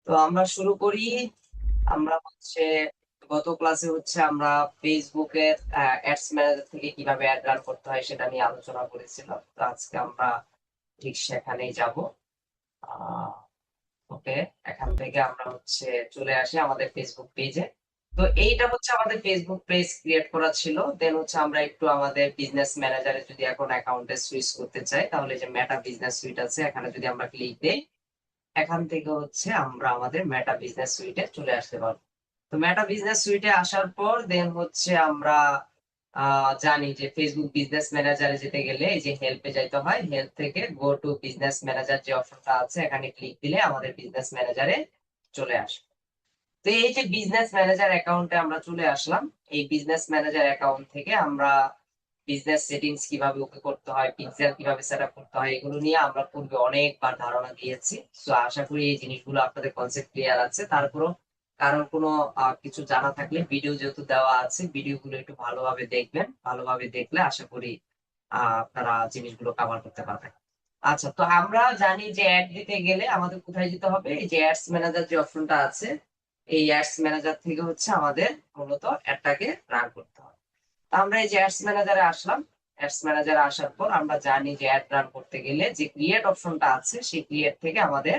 তো আমরা শুরু করি। আমরা গত ক্লাসে আমরা ফেসবুকের অ্যাডস ম্যানেজার থেকে কিভাবে অ্যাড রান করতে হয় সেটা নিয়ে আলোচনা করেছিলাম। তো আজকে আমরা ঠিক সেখানেই যাব। ওকে, এখান থেকে আমরা চলে আসি আমাদের ফেসবুক পেজে। তো এইটা আমাদের ফেসবুক পেজ ক্রিয়েট করা ছিল। দেন আমরা একটু আমাদের বিজনেস ম্যানেজারে যদি এখন অ্যাকাউন্টে সুইচ করতে চাই, তাহলে যে মেটা বিজনেস সুইট আছে এখানে যদি আমরা ক্লিক দেই, এখান থেকে আমরা আমাদের মেটা বিজনেস সুইটে চলে আসতে পারবো। তো মেটা বিজনেস সুইটে আসার পর দেন আমরা জানি যে ফেসবুক বিজনেস ম্যানেজারে যেতে গেলে এই যে হেল্পে যাইতে হয়। হেল্প থেকে গো টু বিজনেস ম্যানেজার যে অপশনটা আছে এখানে ক্লিক দিলে আমাদের বিজনেস ম্যানেজারে চলে আসে। তো এই যে বিজনেস ম্যানেজার অ্যাকাউন্টে আমরা চলে আসলাম। এই বিজনেস ম্যানেজার অ্যাকাউন্ট থেকে আমরা বিজনেস সেটিংস কিভাবে ওকে করতে হয়, পিক্সেল কিভাবে সেট আপ করতে হয়, এগুলো নিয়ে আমরা পূর্বে অনেকবার ধারণা দিয়েছি। তো আশা করি এই জিনিসগুলো আপনাদের কনসেপ্ট ক্লিয়ার আছে। তারপরও কারণ কোনো কিছু জানা থাকলে ভিডিও যেহেতু দেওয়া আছে, ভিডিওগুলো একটু ভালোভাবে দেখবেন। ভালোভাবে দেখলে আশা করি আপনারা জিনিসগুলো কভার করতে পারবেন। আচ্ছা, তো আমরা জানি যে অ্যাড দিতে গেলে আমাদের কোথায় যেতে হবে। এই যে অ্যাডস ম্যানেজার যে অপশনটা আছে, এই অ্যাডস ম্যানেজার থেকে আমাদের মূলত অ্যাডটাকে রান করতে হবে। তো আমরা এই যে অ্যাডস ম্যানেজারে আসলাম। অ্যাডস ম্যানেজারে আসার পর আমরা জানি যে অ্যাড রান করতে গেলে যে ক্রিয়েট অপশনটা আছে, সেই ক্রিয়েট থেকে আমাদের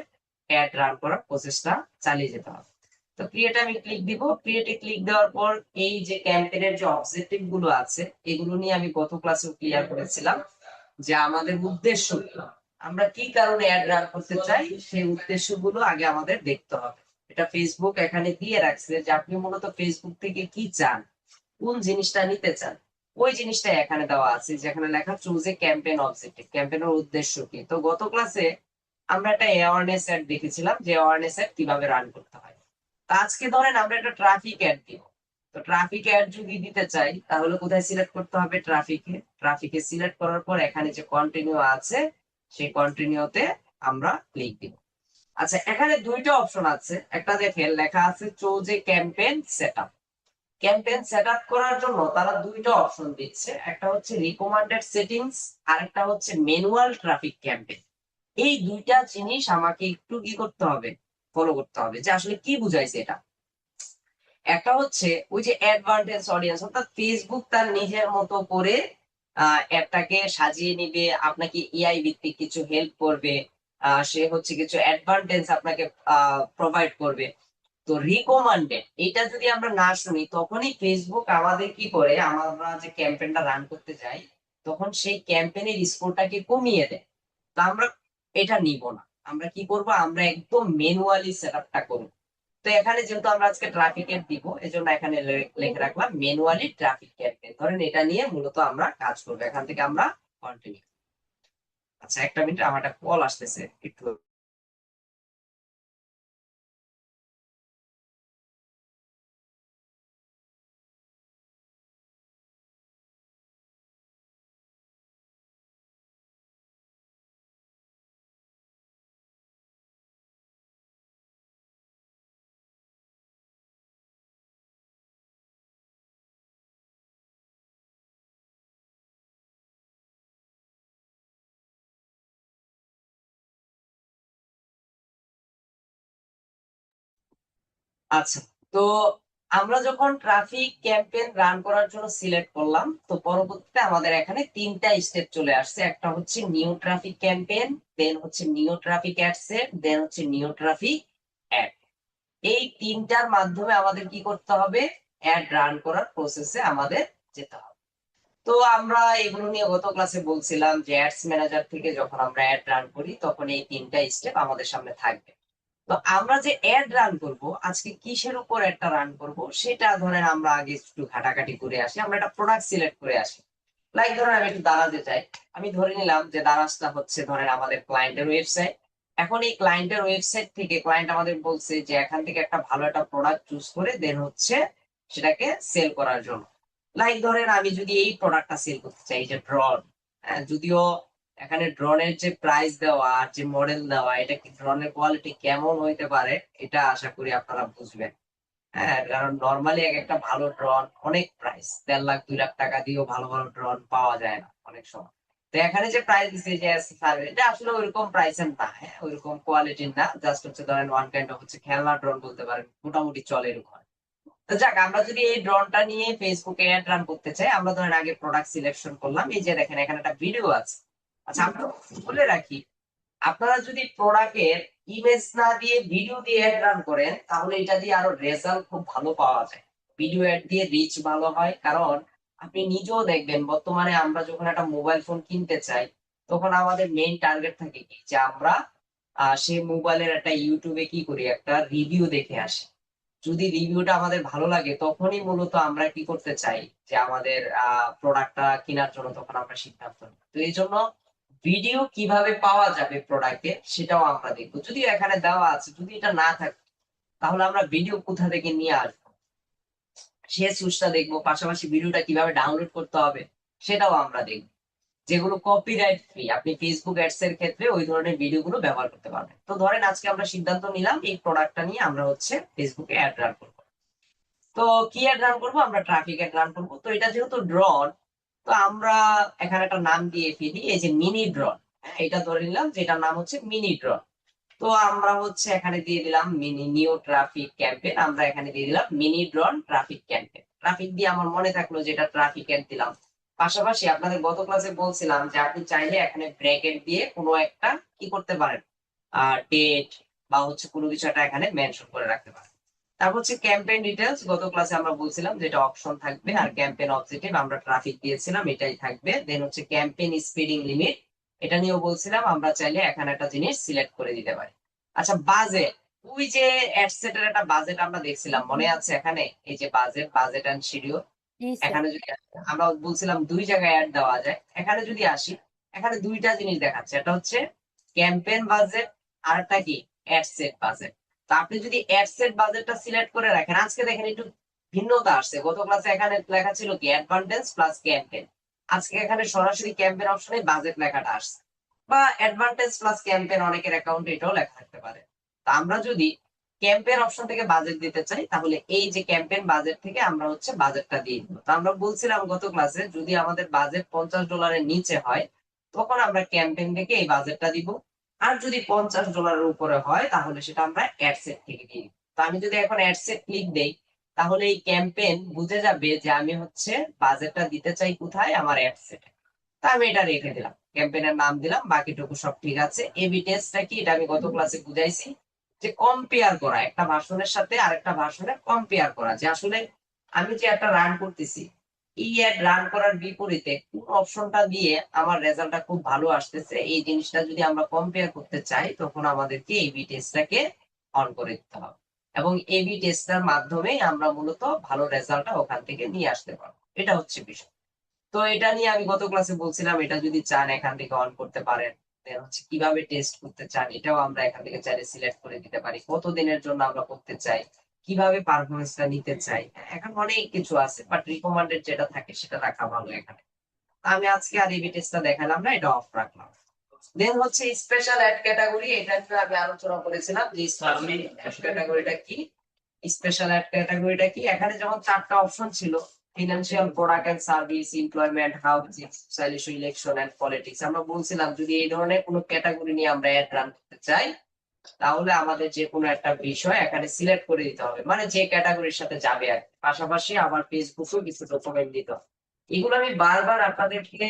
অ্যাড রান করার প্রসেসটা চালিয়ে যেতে হবে। তো ক্রিয়েটে আমি ক্লিক দিব। ক্রিয়েটে ক্লিক দেওয়ার পর এই যে ক্যাম্পেইনের যে অবজেক্টিভ গুলো আছে, এগুলো নিয়ে আমি গত ক্লাসে ক্লিয়ার করেছিলাম যে আমাদের উদ্দেশ্য কি। আমরা কি কারণে অ্যাড রান করতে চাই, সেই উদ্দেশ্যগুলো আগে আমাদের দেখতে হবে। এটা ফেসবুক এখানে দিয়ে রাখছে যে আপনি মূলত ফেসবুক থেকে কি চান, কোন জিনিসটা নিতে চান, ওই জিনিসটা এখানে দেওয়া আছে। যেখানে লেখা চুজ এ ক্যাম্পেইন অবজেক্টিভ, ক্যাম্পেইনের উদ্দেশ্য কি। তো গত ক্লাসে আমরা একটা অ্যাওয়ারনেস অ্যাড দেখেছিলাম যে অ্যাওয়ারনেস অ্যাড কিভাবে রান করতে হয়। তো আজকে ধরেন আমরা একটা ট্রাফিক অ্যাড দিব। তো ট্রাফিক অ্যাড যদি দিতে চাই তাহলে কোথায় সিলেক্ট করতে হবে, ট্রাফিকে। ট্রাফিকে সিলেক্ট করার পর এখানে যে কন্টিনিউ আছে, সেই কন্টিনিউতে আমরা ক্লিক দিব। আচ্ছা, এখানে দুইটা অপশন আছে। একটা দেখেন লেখা আছে choose a campaign setup. Campaign setup করার জন্য তারা দুইটা অপশন দিচ্ছে। একটা রিকমেন্ডেড সেটিংস, আর একটা ম্যানুয়াল ট্রাফিক ক্যাম্পেইন। এই দুইটা জিনিস আমাকে একটু কি করতে হবে, ফলো করতে হবে যে আসলে কি বুঝাইছে এটা। একটা ওই যে অ্যাডভান্টেজ অডিয়েন্স, অর্থাৎ ফেসবুক তার নিজের মতো করে অ্যাডটাকে সাজিয়ে নিবে, আপনাকে এআই ভিত্তিক কিছু হেল্প করবে। সে কিছু অ্যাডভান্টেজ আপনাকে প্রোভাইড করবে। তো রিকমান্ডেড এটা যদি আমরা না শুনি, তখনই ফেসবুক আমাদের কি করে, আমরা যে ক্যাম্পেইনটা রান করতে যাই তখন সেই ক্যাম্পেইনের স্কোরটাকে কমিয়ে দেয়। তো আমরা এটা নিব না। আমরা কি করব, আমরা একদম ম্যানুয়ালি সেটআপটা করব। তো এখানে যেহেতু আমরা আজকে ট্রাফিকের দিব, এজন্য এখানে লিখে রাখলাম ম্যানুয়ালি ট্রাফিক ক্যাম্পেইন। ধরেন এটা নিয়ে মূলত আমরা কাজ করবো। এখান থেকে আমরা কন্টিনিউ। আচ্ছা, একটা মিনিট, আমার একটা কল আসতেছে একটু। আচ্ছা, তো আমরা যখন ট্রাফিক ক্যাম্পেইন রান করার জন্য সিলেক্ট করলাম, তো পরবর্তীতে আমাদের এখানে তিনটা স্টেপ চলে আসছে। একটা নিউ ট্রাফিক ক্যাম্পেইন, দেন নিউ ট্রাফিক অ্যাড সেট, দেন নিউ ট্রাফিক অ্যাড। এই তিনটার মাধ্যমে আমাদের কি করতে হবে, অ্যাড রান করার প্রসেসে আমাদের যেতে হবে। তো আমরা এগুলো নিয়ে গত ক্লাসে বলছিলাম যে অ্যাডস ম্যানেজার থেকে যখন আমরা অ্যাড রান করি তখন এই তিনটা স্টেপ আমাদের সামনে থাকবে। তো আমরা যে অ্যাড রান করব, আজকে কিসের উপর একটা রান করব সেটা ধরেন আমরা আগে একটু ঘাটাঘাটি করে আসি। আমরা একটা প্রোডাক্ট সিলেক্ট করে আসি। লাইক ধরেন আমি একটু দারাজে যাই। আমি ধরে নিলাম যে দারাজটা ধরেন আমাদের ক্লায়েন্টের ওয়েবসাইট। এখন এই ক্লায়েন্টের ওয়েবসাইট থেকে ক্লায়েন্ট আমাদের বলছে যে এখান থেকে একটা ভালো একটা প্রোডাক্ট চুজ করে দেন সেটাকে সেল করার জন্য। লাইক ধরেন আমি যদি এই প্রোডাক্টটা সেল করতে চাই, যে ড্রোন। যদিও এখানে ড্রোনের যে প্রাইস দেওয়া আর যে মডেল দেওয়া, এটা কি ড্রোনের কোয়ালিটি কেমন হইতে পারে এটা আশা করি আপনারা বুঝবেন। হ্যাঁ, কারণ নর্মালি এক একটা ভালো ড্রোন অনেক প্রাইস, 1.5 লাখ 2 লাখ টাকা দিয়েও ভালো ভালো ড্রোন পাওয়া যায় না অনেক সময়। তো এখানে যে প্রাইস দিছে যে স্যার, এটা আসলে ওইরকম প্রাইসের না, হ্যাঁ ওইরকম কোয়ালিটির না, জাস্ট হচ্ছে ধরেন ওয়ান কাইন্ড অফ হচ্ছে খেলনা ড্রোন বলতে পারেন, মোটামুটি চলে এরকম। তো যাক, আমরা যদি এই ড্রোনটা নিয়ে ফেসবুকে অ্যাড রান করতে চাই, আমরা ধরেন আগে প্রোডাক্ট সিলেকশন করলাম, এই যে দেখেন এখানে একটা ভিডিও আছে। আচ্ছা, আমরা বলে রাখি, আপনারা যদি প্রোডাক্টের ইমেজ না দিয়ে ভিডিও দিয়ে অ্যাড রান করেন, তাহলে এটা দিয়ে আরো রেজাল্ট খুব ভালো পাওয়া যায়। ভিডিও অ্যাড দিয়ে রিচ ভালো হয়, কারণ আপনি নিজেও দেখবেন বর্তমানে আমরা যখন একটা মোবাইল ফোন কিনতে চাই, তখন আমাদের মেইন টার্গেট থাকে কি, যে আমরা সেই মোবাইলের একটা ইউটিউবে কি করি, একটা রিভিউ দেখে আসি। যদি রিভিউটা আমাদের ভালো লাগে, তখনই মূলত আমরা কি করতে চাই, যে আমাদের প্রোডাক্টটা কেনার জন্য তখন আমরা সিদ্ধান্ত নিই। তো এই জন্য ভিডিও কিভাবে পাওয়া যাবে প্রোডাক্টে, সেটাও আমরা দেখবো। যদিও এখানে দেওয়া আছে, যদি এটা না থাকে তাহলে আমরা ভিডিও কোথা থেকে নিয়ে আসবো সে সুইচটা দেখবো, পাশাপাশি ভিডিওটা কিভাবে ডাউনলোড করতে হবে সেটাও আমরা দেখবো। যেগুলো কপিরাইট ফ্রি, আপনি ফেসবুক অ্যাডস এর ক্ষেত্রে ওই ধরনের ভিডিও গুলো ব্যবহার করতে পারবেন। তো ধরেন আজকে আমরা সিদ্ধান্ত নিলাম এই প্রোডাক্টটা নিয়ে আমরা হচ্ছে ফেসবুকে অ্যাড রান করবো। তো কি অ্যাড রান করবো, আমরা ট্রাফিক অ্যাড রান করবো। তো এটা যেহেতু ড্রোন, তো আমরা এখানে একটা নাম দিয়ে ফেলি, এই যে মিনি ড্রোন। এটা ধরে নিলাম যে এটার নাম হচ্ছে মিনি ড্রোন। তো আমরা হচ্ছে এখানে দিয়ে দিলাম মিনি নিউ ট্রাফিক ক্যাম্পেইন, আমরা এখানে দিয়ে দিলাম mini drone traffic campaign. Traffic দিয়ে আমার মনে থাকলো যে এটা ট্রাফিক অ্যাড দিলাম। পাশাপাশি আপনাদের গত ক্লাসে বলছিলাম যে আপনি চাইলে এখানে ব্র্যাকেট দিয়ে কোনো একটা কি করতে পারেন, ডেট বা হচ্ছে কোনো কিছু একটা এখানে মেনশন করে রাখতে পারেন। তারপর হচ্ছে ক্যাম্পেইন ডিটেলস, গত ক্লাসে আমরা বলছিলাম যে এটা অপশন থাকবে, আর ক্যাম্পেইন অবজেক্টিভ আমরা ট্রাফিক দিয়েছিলাম এটাই থাকবে। দেন হচ্ছে ক্যাম্পেইন স্পিডিং লিমিট, এটা নিয়েও বলছিলাম আমরা চাইলে এখানে একটা জিনিস সিলেক্ট করে দিতে পারি। আচ্ছা, বাজেট, ওই যে অ্যাডসেটের একটা বাজেট আমরা দেখছিলাম, মনে আছে? এখানে এই যে বাজেট এন্ড শিডিউল, জি স্যার। এখানে যদি আমরা বলছিলাম দুই জায়গায় অ্যাড দেওয়া যায়, এখানে যদি আসি, এখানে দুইটা জিনিস দেখাচ্ছে, এটা হচ্ছে ক্যাম্পেইন বাজেট, আর একটা কি অ্যাডসেট বাজেট। তো আপনি যদি অ্যাডসেট বাজেটটা সিলেক্ট করে রাখেন, আজকে দেখেন একটু ভিন্নতা আসছে। গত ক্লাসে এখানে লেখা ছিল কি অ্যাডভান্টেজ প্লাস ক্যাম্পেইন, আজকে এখানে সরাসরি ক্যাম্পেইন অপশনে বাজেট লেখাটা আসছে। বা অ্যাডভান্টেজ প্লাস ক্যাম্পেইন অনেকের অ্যাকাউন্টে এটাও লেখা থাকতে পারে। তো আমরা যদি ক্যাম্পেইন অপশন থেকে বাজেট দিতে চাই, তাহলে এই যে ক্যাম্পেইন বাজেট থেকে আমরা হচ্ছে বাজেটটা দিয়ে দিব। তো আমরা বলছিলাম গত ক্লাসে, যদি আমাদের বাজেট $50 নিচে হয়, তখন আমরা ক্যাম্পেইন থেকে এই বাজেটটা দিব। আর যদি $50 উপরে হয়, তাহলে সেটা আমরা অ্যাডসেট থেকে দিয়ে দিব। তো আমি যদি এখন অ্যাডসেট ক্লিক দেই, তাহলে এই ক্যাম্পেইন বুঝে যাবে যে আমি হচ্ছে বাজেটটা দিতে চাই কোথায়, আমার অ্যাডসেটে। তা আমি এটা রেখে দিলাম, ক্যাম্পেইনের নাম দিলাম, বাকিটুকু সব ঠিক আছে। এবি টেস্টটা কি, এটা আমি গত ক্লাসে বুঝাইছি, যে কম্পেয়ার করা, একটা ভার্সনের সাথে আরেকটা ভার্সনের কম্পেয়ার করা, যে আসলে আমি যে একটা রান করতেছি, এই অ্যাড রান করার বিপরীতে কোন অপশনটা দিয়ে আমার রেজাল্টটা খুব ভালো আসতেছে, এই জিনিসটা যদি আমরা কম্পেয়ার করতে চাই, তখন আমাদেরকে এবি টেস্টটাকে অন করে দিতে হবে। এবং এবি টেস্টটার মাধ্যমে আমরা মূলত ভালো রেজাল্টটা ওখান থেকে নিয়ে আসতে পারবো। এটা হচ্ছে বিষয়। তো এটা নিয়ে আমি গত ক্লাসে বলছিলাম, এটা যদি চান এখান থেকে অন করতে পারেন। Then হচ্ছে কিভাবে টেস্ট করতে চান, এটাও আমরা এখান থেকে চাইলে সিলেক্ট করে দিতে পারি। কত দিনের জন্য আমরা করতে চাই, কিভাবে পারফরমেন্সটা নিতে চাই, এখন অনেক কিছু আছে, বাট রিকমান্ডেড যেটা থাকে সেটা রাখা ভালো এখানে। আমি আজকে আর এবি টেস্টটা দেখালাম না, এটা অফ রাখলাম। দেন হচ্ছে স্পেশাল অ্যাড ক্যাটাগরি, এটা নিয়ে আমি আলোচনা করেছিলাম যে স্পেশাল অ্যাড ক্যাটাগরিটা কি। স্পেশাল অ্যাড ক্যাটাগরিটা কি, এখানে যেমন চারটা অপশন ছিল, financial product and service, employment, housing, stylish, election and politics. আমরা বলছিলাম যদি এই ধরনের কোনো ক্যাটাগরি নিয়ে আমরা অ্যাড রান করতে চাই, তাহলে আমাদের যে কোনো একটা বিষয় এখানে সিলেক্ট করে দিতে হবে, মানে যে ক্যাটাগরির সাথে যাবে আর কি। পাশাপাশি আবার ফেসবুকেও কিছু ডকুমেন্ট দিতে হবে। এগুলো আমি বারবার আপনাদেরকে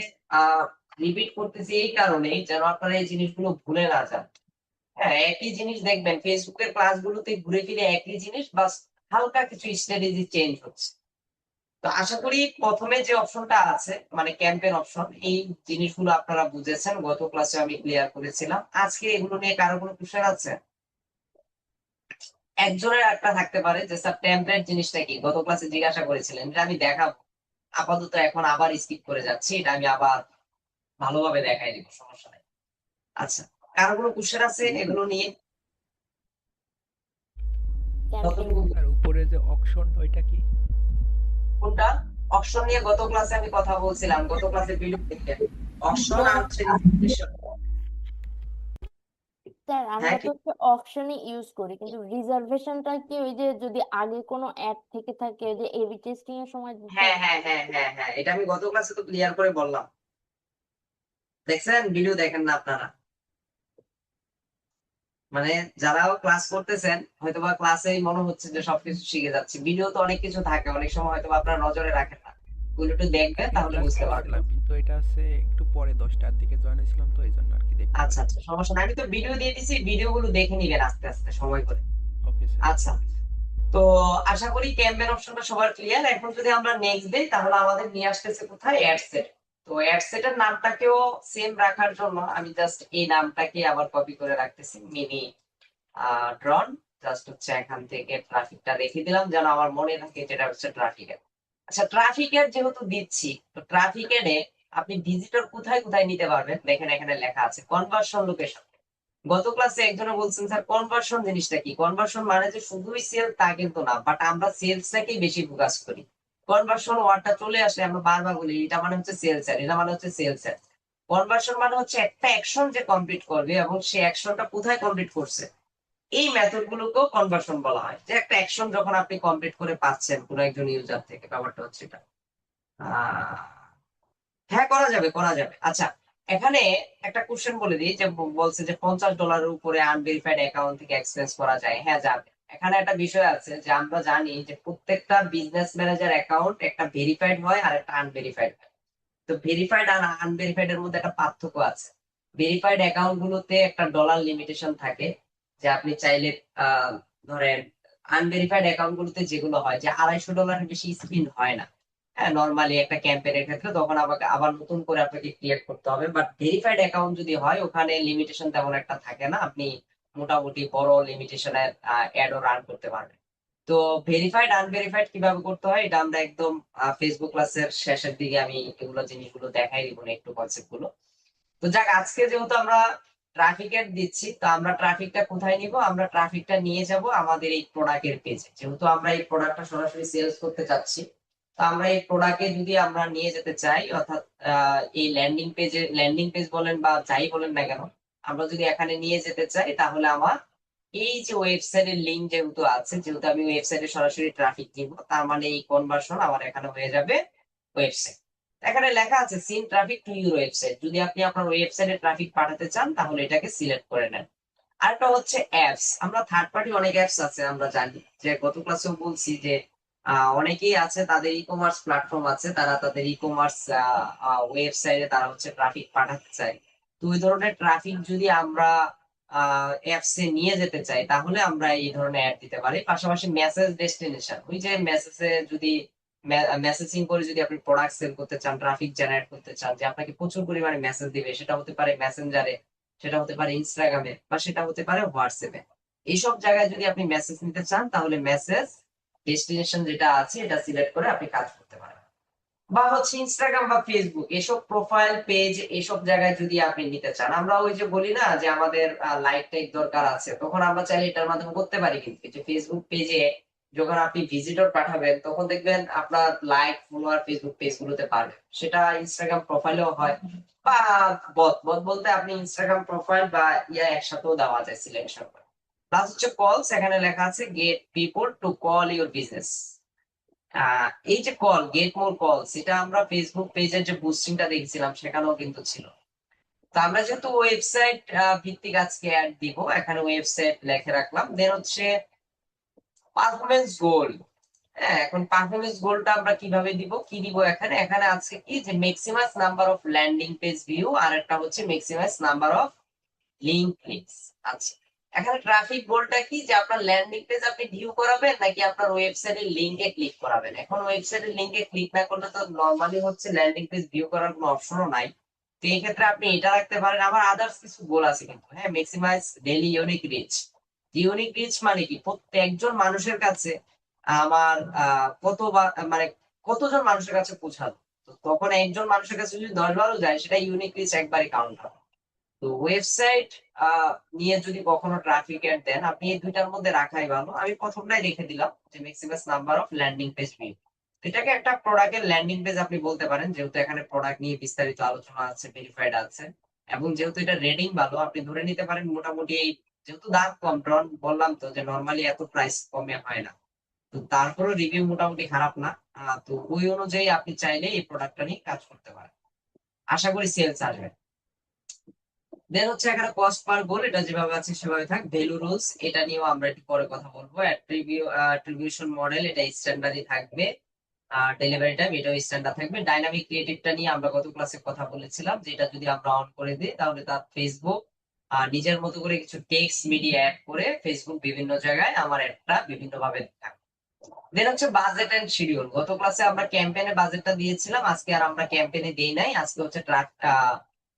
রিপিট করতেছি এই কারণেই, যেন আপনারা এই জিনিসগুলো ভুলে না যান। হ্যাঁ, একই জিনিস দেখবেন ফেসবুকের ক্লাসগুলোতে ঘুরে ফিরে একই জিনিস, বাস হালকা কিছু স্ট্র্যাটেজি চেঞ্জ হচ্ছে। তো আশা করি প্রথমে যে অপশনটা আছে মানে ক্যাম্পেইন অপশন, এই জিনিসগুলো আপনারা বুঝেছেন, গত ক্লাসে আমি ক্লিয়ার করেছিলাম। আজকে এগুলো নিয়ে কারো কোনো কোশ্চেন আছে? একজনের একটা থাকতে পারে যে স্যার টেমপ্লেট জিনিসটা কি, গত ক্লাসে জিজ্ঞাসা করেছিলেন, এটা আমি দেখাবো। আপাতত এখন আবার স্কিপ করে যাচ্ছি, এটা আমি আবার ভালোভাবে দেখাই দিব, সমস্যা নাই। আচ্ছা, কারো কোনো কোশ্চেন আছে এগুলো নিয়ে? ক্যাম্পেইন। যতটুকু আর উপরে যে অকশন ওইটা কি? কোনটা? অপশন নিয়ে গত ক্লাসে আমি কথা বলছিলাম, গত ক্লাসে ভিডিও দেখবেন। অপশন আর হচ্ছে রিজার্ভেশন। স্যার আমরা হ্যাঁ তো কি? হচ্ছে অপশনই ইউজ করি, কিন্তু রিজার্ভেশনটা কি ওই যে যদি আগে কোনো অ্যাড থেকে থাকে, ওই যে এবি টেস্টিং এর সময় দিতে হ্যাঁ হয়? হ্যাঁ হ্যাঁ হ্যাঁ হ্যাঁ, এটা আমি গত ক্লাসে তো ক্লিয়ার করে বললাম। দেখছেন? ভিডিও দেখেন না আপনারা? মানে যারাও ক্লাস করতেছেন হয়তোবা ক্লাসেই মনে হচ্ছে যে সবকিছু শিখে যাচ্ছে। ভিডিও তো অনেক কিছু থাকে, অনেক সময় হয়তোবা আপনারা নজরে রাখেন না। ওগুলো একটু দেখবেন একটু তাহলে জাস্ট বুঝতে পারবেন। দেখলাম, কিন্তু এটা হচ্ছে একটু পরে 10টার দিকে জয়েন হয়েছিলাম, তো এই জন্য আর কি দেখতে আচ্ছা পারিনি। আচ্ছা, সমস্যা নাই। আমি তো ভিডিও দিয়ে দিছি, ভিডিও গুলো দেখে নিবেন আস্তে আস্তে সময় করে। Okay sir. আচ্ছা, তো আশা করি ক্যাম্পেইন অপশনটা সবার ক্লিয়ার। এখন যদি আমরা নেক্সট দেই তাহলে আমাদের নিয়ে আসতেছে কোথায়, অ্যাডসেট। তো অ্যাডসেটের নামটাকেও সেম রাখার জন্য আমি জাস্ট এই নামটাকে আবার কপি করে রাখতেছি, মিনি ড্রোন। জাস্ট হচ্ছে এখান থেকে ট্রাফিকটা রেখে দিলাম যেন আমার মনে থাকে যেটা হচ্ছে ট্রাফিক অ্যাড। আচ্ছা, ট্রাফিক অ্যাড যেহেতু দিচ্ছি, তো ট্রাফিক অ্যাডে আপনি ভিজিটর কোথায় কোথায় নিতে পারবেন দেখেন এখানে লেখা আছে কনভার্সন লোকেশন। গত ক্লাসে একজনে বলছেন স্যার কনভার্সন জিনিসটা কি? কনভার্সন মানে যে শুধুই সেল তা কিন্তু না, বাট আমরা সেলসটাকেই বেশি ফোকাস করি। কনভার্সন ওয়ার্ডটা চলে আসলে আমরা বারবার বলি এটা মানে হচ্ছে সেলস অ্যাড, এটা মানে হচ্ছে সেলস অ্যাড। কনভার্সন মানে হচ্ছে একটা অ্যাকশন যে কমপ্লিট করবে এবং সেই অ্যাকশনটা কোথায় কমপ্লিট করছে, এই মেথড গুলোকেও কনভার্সন বলা হয়। যে একটা অ্যাকশন যখন আপনি কমপ্লিট করে পাচ্ছেন কোনো একজন ইউজার থেকে, ব্যাপারটা হচ্ছে এটা। আহ হ্যাঁ, করা যাবে, করা যাবে। আচ্ছা, এখানে একটা কোশ্চেন বলে দিই যে বলছে যে $50 উপরে আনভেরিফাইড অ্যাকাউন্ট থেকে এক্সপেন্স করা যায়। হ্যাঁ, যাবে। এখানে একটা বিষয় আছে যে আমরা জানি যে প্রত্যেকটা বিজনেস ম্যানেজার অ্যাকাউন্ট একটা ভেরিফাইড হয় আর একটা আনভেরিফাইড হয়। তো ভেরিফাইড আর আনভেরিফাইড এর মধ্যে একটা পার্থক্য আছে। ভেরিফাইড অ্যাকাউন্ট গুলোতে একটা ডলার লিমিটেশন থাকে, যে আপনি চাইলে ধরেন আনভেরিফাইড অ্যাকাউন্ট গুলোতে যেগুলো হয় যে $250 বেশি স্পিন হয় না। হ্যাঁ, নর্মালি একটা ক্যাম্পেইনের ক্ষেত্রে তখন আমাকে আবার নতুন করে আপনাকে ক্রিয়েট করতে হবে। বাট ভেরিফাইড অ্যাকাউন্ট যদি হয় ওখানে লিমিটেশন তেমন একটা থাকে না, আপনি মোটামুটি বড় লিমিটেশনের অ্যাডও রান করতে পারবেন। তো ভেরিফাইড আনভেরিফাইড কিভাবে করতে হয় এটা আমরা একদম ফেসবুক ক্লাসের শেষের দিকে আমি এগুলো জিনিসগুলো দেখাই দিব না, একটু কনসেপ্ট গুলো। তো যাক, আজকে যেহেতু আমরা ট্রাফিকের দিচ্ছি, তো আমরা ট্রাফিকটা কোথায় নিব? আমরা ট্রাফিকটা নিয়ে যাব আমাদের এই প্রোডাক্টের পেজে। যেহেতু আমরা এই প্রোডাক্টটা সরাসরি সেলস করতে চাচ্ছি, তো আমরা এই প্রোডাক্টে যদি আমরা নিয়ে যেতে চাই, অর্থাৎ এই ল্যান্ডিং পেজ বলেন বা যাই বলেন না কেন, আমরা যদি এখানে নিয়ে যেতে চাই তাহলে আমার এই যে ওয়েবসাইটের লিঙ্ক যেহেতু আছে, যেহেতু আমি ওয়েবসাইটে সরাসরি ট্রাফিক দিব, তার মানে এই কনভার্সন আমার এখানে হয়ে যাবে ওয়েবসাইট। এখানে লেখা আছে send traffic to your website. যদি আপনি আপনার ওয়েবসাইটে ট্রাফিক পাঠাতে চান তাহলে এটাকে সিলেক্ট করে নেন। আরেকটা হচ্ছে অ্যাপস। আমরা থার্ড পার্টি অনেক অ্যাপস আছে আমরা জানি, যে গত ক্লাসেও বলছি যে অনেকেই আছে তাদের ই কমার্স প্ল্যাটফর্ম আছে, তারা তাদের ই কমার্স ওয়েবসাইটে তারা হচ্ছে ট্রাফিক পাঠাতে চায়। তো ওই ধরনের ট্রাফিক যদি আমরা অ্যাপসে নিয়ে যেতে চাই তাহলে আমরা এই ধরনের অ্যাড দিতে পারি। পাশাপাশি মেসেজ ডেস্টিনেশন, ওই যে মেসেজে যদি মেসেজিং করে যদি আপনি প্রোডাক্ট সেল করতে চান, ট্রাফিক জেনারেট করতে চান, যে আপনাকে প্রচুর পরিমাণে মেসেজ দিবে, সেটা হতে পারে মেসেঞ্জারে, সেটা হতে পারে ইনস্টাগ্রামে, বা সেটা হতে পারে হোয়াটসঅ্যাপে। এইসব জায়গায় যদি আপনি মেসেজ নিতে চান তাহলে মেসেজ ডেস্টিনেশন যেটা আছে এটা সিলেক্ট করে আপনি কাজ করতে পারেন। বা হচ্ছে ইনস্টাগ্রাম বা ফেসবুক এসব প্রোফাইল পেজ এসব জায়গায় যদি আপনি নিতে চান, আমরা ওই যে বলি না যে আমাদের লাইক টাইক দরকার আছে, তখন আমরা চাইলে এটার মাধ্যমে করতে পারি। কিন্তু এই যে ফেসবুক পেজে যখন আপনি ভিজিটর পাঠাবেন তখন দেখবেন আপনার লাইক ফলোয়ার ফেসবুক পেজ গুলোতে পারবে, সেটা ইনস্টাগ্রাম প্রোফাইলেও হয়। বা বট বট বলতে আপনি ইনস্টাগ্রাম প্রোফাইল বা একসাথেও দেওয়া যায় সিলেকশন করে। প্লাস হচ্ছে কলস, এখানে লেখা আছে gate people to call your business. এই যে কল, গেট মোর কলস, এটা আমরা ফেসবুক পেজের যে বুস্টিংটা দেখছিলাম সেখানেও কিন্তু ছিল। তো আমরা যেহেতু ওয়েবসাইট ভিত্তিক আজকে অ্যাড দিব, এখানে ওয়েবসাইট লিখে রাখলাম। দেন হচ্ছে পারফরমেন্স গোল। হ্যাঁ, এখন পারফরমেন্স গোলটা আমরা কিভাবে দিব, কি দিব? এখানে এখানে আছে কি যে maximum number of landing page view, আর একটা হচ্ছে maximum number of link clicks. আচ্ছা, এখানে ট্রাফিক গোলটা কি, যে আপনার ল্যান্ডিং পেজ আপনি ভিউ করাবেন নাকি আপনার ওয়েবসাইটের লিংকে ক্লিক করাবেন। এখন ওয়েবসাইটের লিংকে ক্লিক না করলে তো নরমালি হচ্ছে ল্যান্ডিং পেজ ভিউ করার কোনো অপশনও নাই। তো এই ক্ষেত্রে আপনি এটা রাখতে পারেন। আবার আদার্স কিছু গোল আছে কিন্তু, হ্যাঁ, maximise daily unique reach. Unique reach মানে কি, প্রত্যেকজন মানুষের কাছে আমার মানে কতজন মানুষের কাছে পৌঁছালো। তো তখন একজন মানুষের কাছে যদি 10-12 যায় সেটা ইউনিক রিচ একবারে কাউন্ট হবে। তো ওয়েবসাইট নিয়ে যদি কখনো ট্রাফিক অ্যাড দেন, আপনি এই দুইটার মধ্যে রাখাই ভালো। আমি প্রথমটাই রেখে দিলাম যে maximum number of landing page view. এটাকে একটা প্রোডাক্টের ল্যান্ডিং পেজ আপনি বলতে পারেন, যেহেতু এখানে প্রোডাক্ট নিয়ে বিস্তারিত আলোচনা আছে, ভেরিফাইড আছে, এবং যেহেতু এটা রেটিং ভালো, আপনি ধরে নিতে পারেন মোটামুটি এই, যেহেতু দাম কম, কারণ বললাম তো যে নর্মালি এত প্রাইস কমে হয় না, তো তারপরেও রিভিউ মোটামুটি খারাপ না। তো ওই অনুযায়ী আপনি চাইলে এই প্রোডাক্টটা নিয়ে কাজ করতে পারেন। আশা করি সেলস আসবে। দেন হচ্ছে এখানে কস্ট পার গোল, এটা যেভাবে আছে সেভাবে থাক। ভ্যালু রুলস, এটা নিয়েও আমরা একটু পরে কথা বলবো। অ্যাট্রিবিউশন মডেল, এটা স্ট্যান্ডার্ডই থাকবে। ডেলিভারি টাইম, এটাও স্ট্যান্ডার্ড থাকবে। ডাইনামিক ক্রিয়েটিভটা নিয়ে আমরা গত ক্লাসে কথা বলেছিলাম, যে এটা যদি আমরা অন করে দিই তাহলে তার ফেসবুক নিজের মতো করে কিছু টেক্সট মিডিয়া অ্যাড করে ফেসবুক বিভিন্ন জায়গায় আমার অ্যাডটা বিভিন্ন ভাবে থাকবে। দেন হচ্ছে বাজেট এন্ড শিডিউল। গত ক্লাসে আমরা ক্যাম্পেইনে বাজেটটা দিয়েছিলাম, আজকে আর আমরা ক্যাম্পেইনে দেই নাই, আজকে হচ্ছে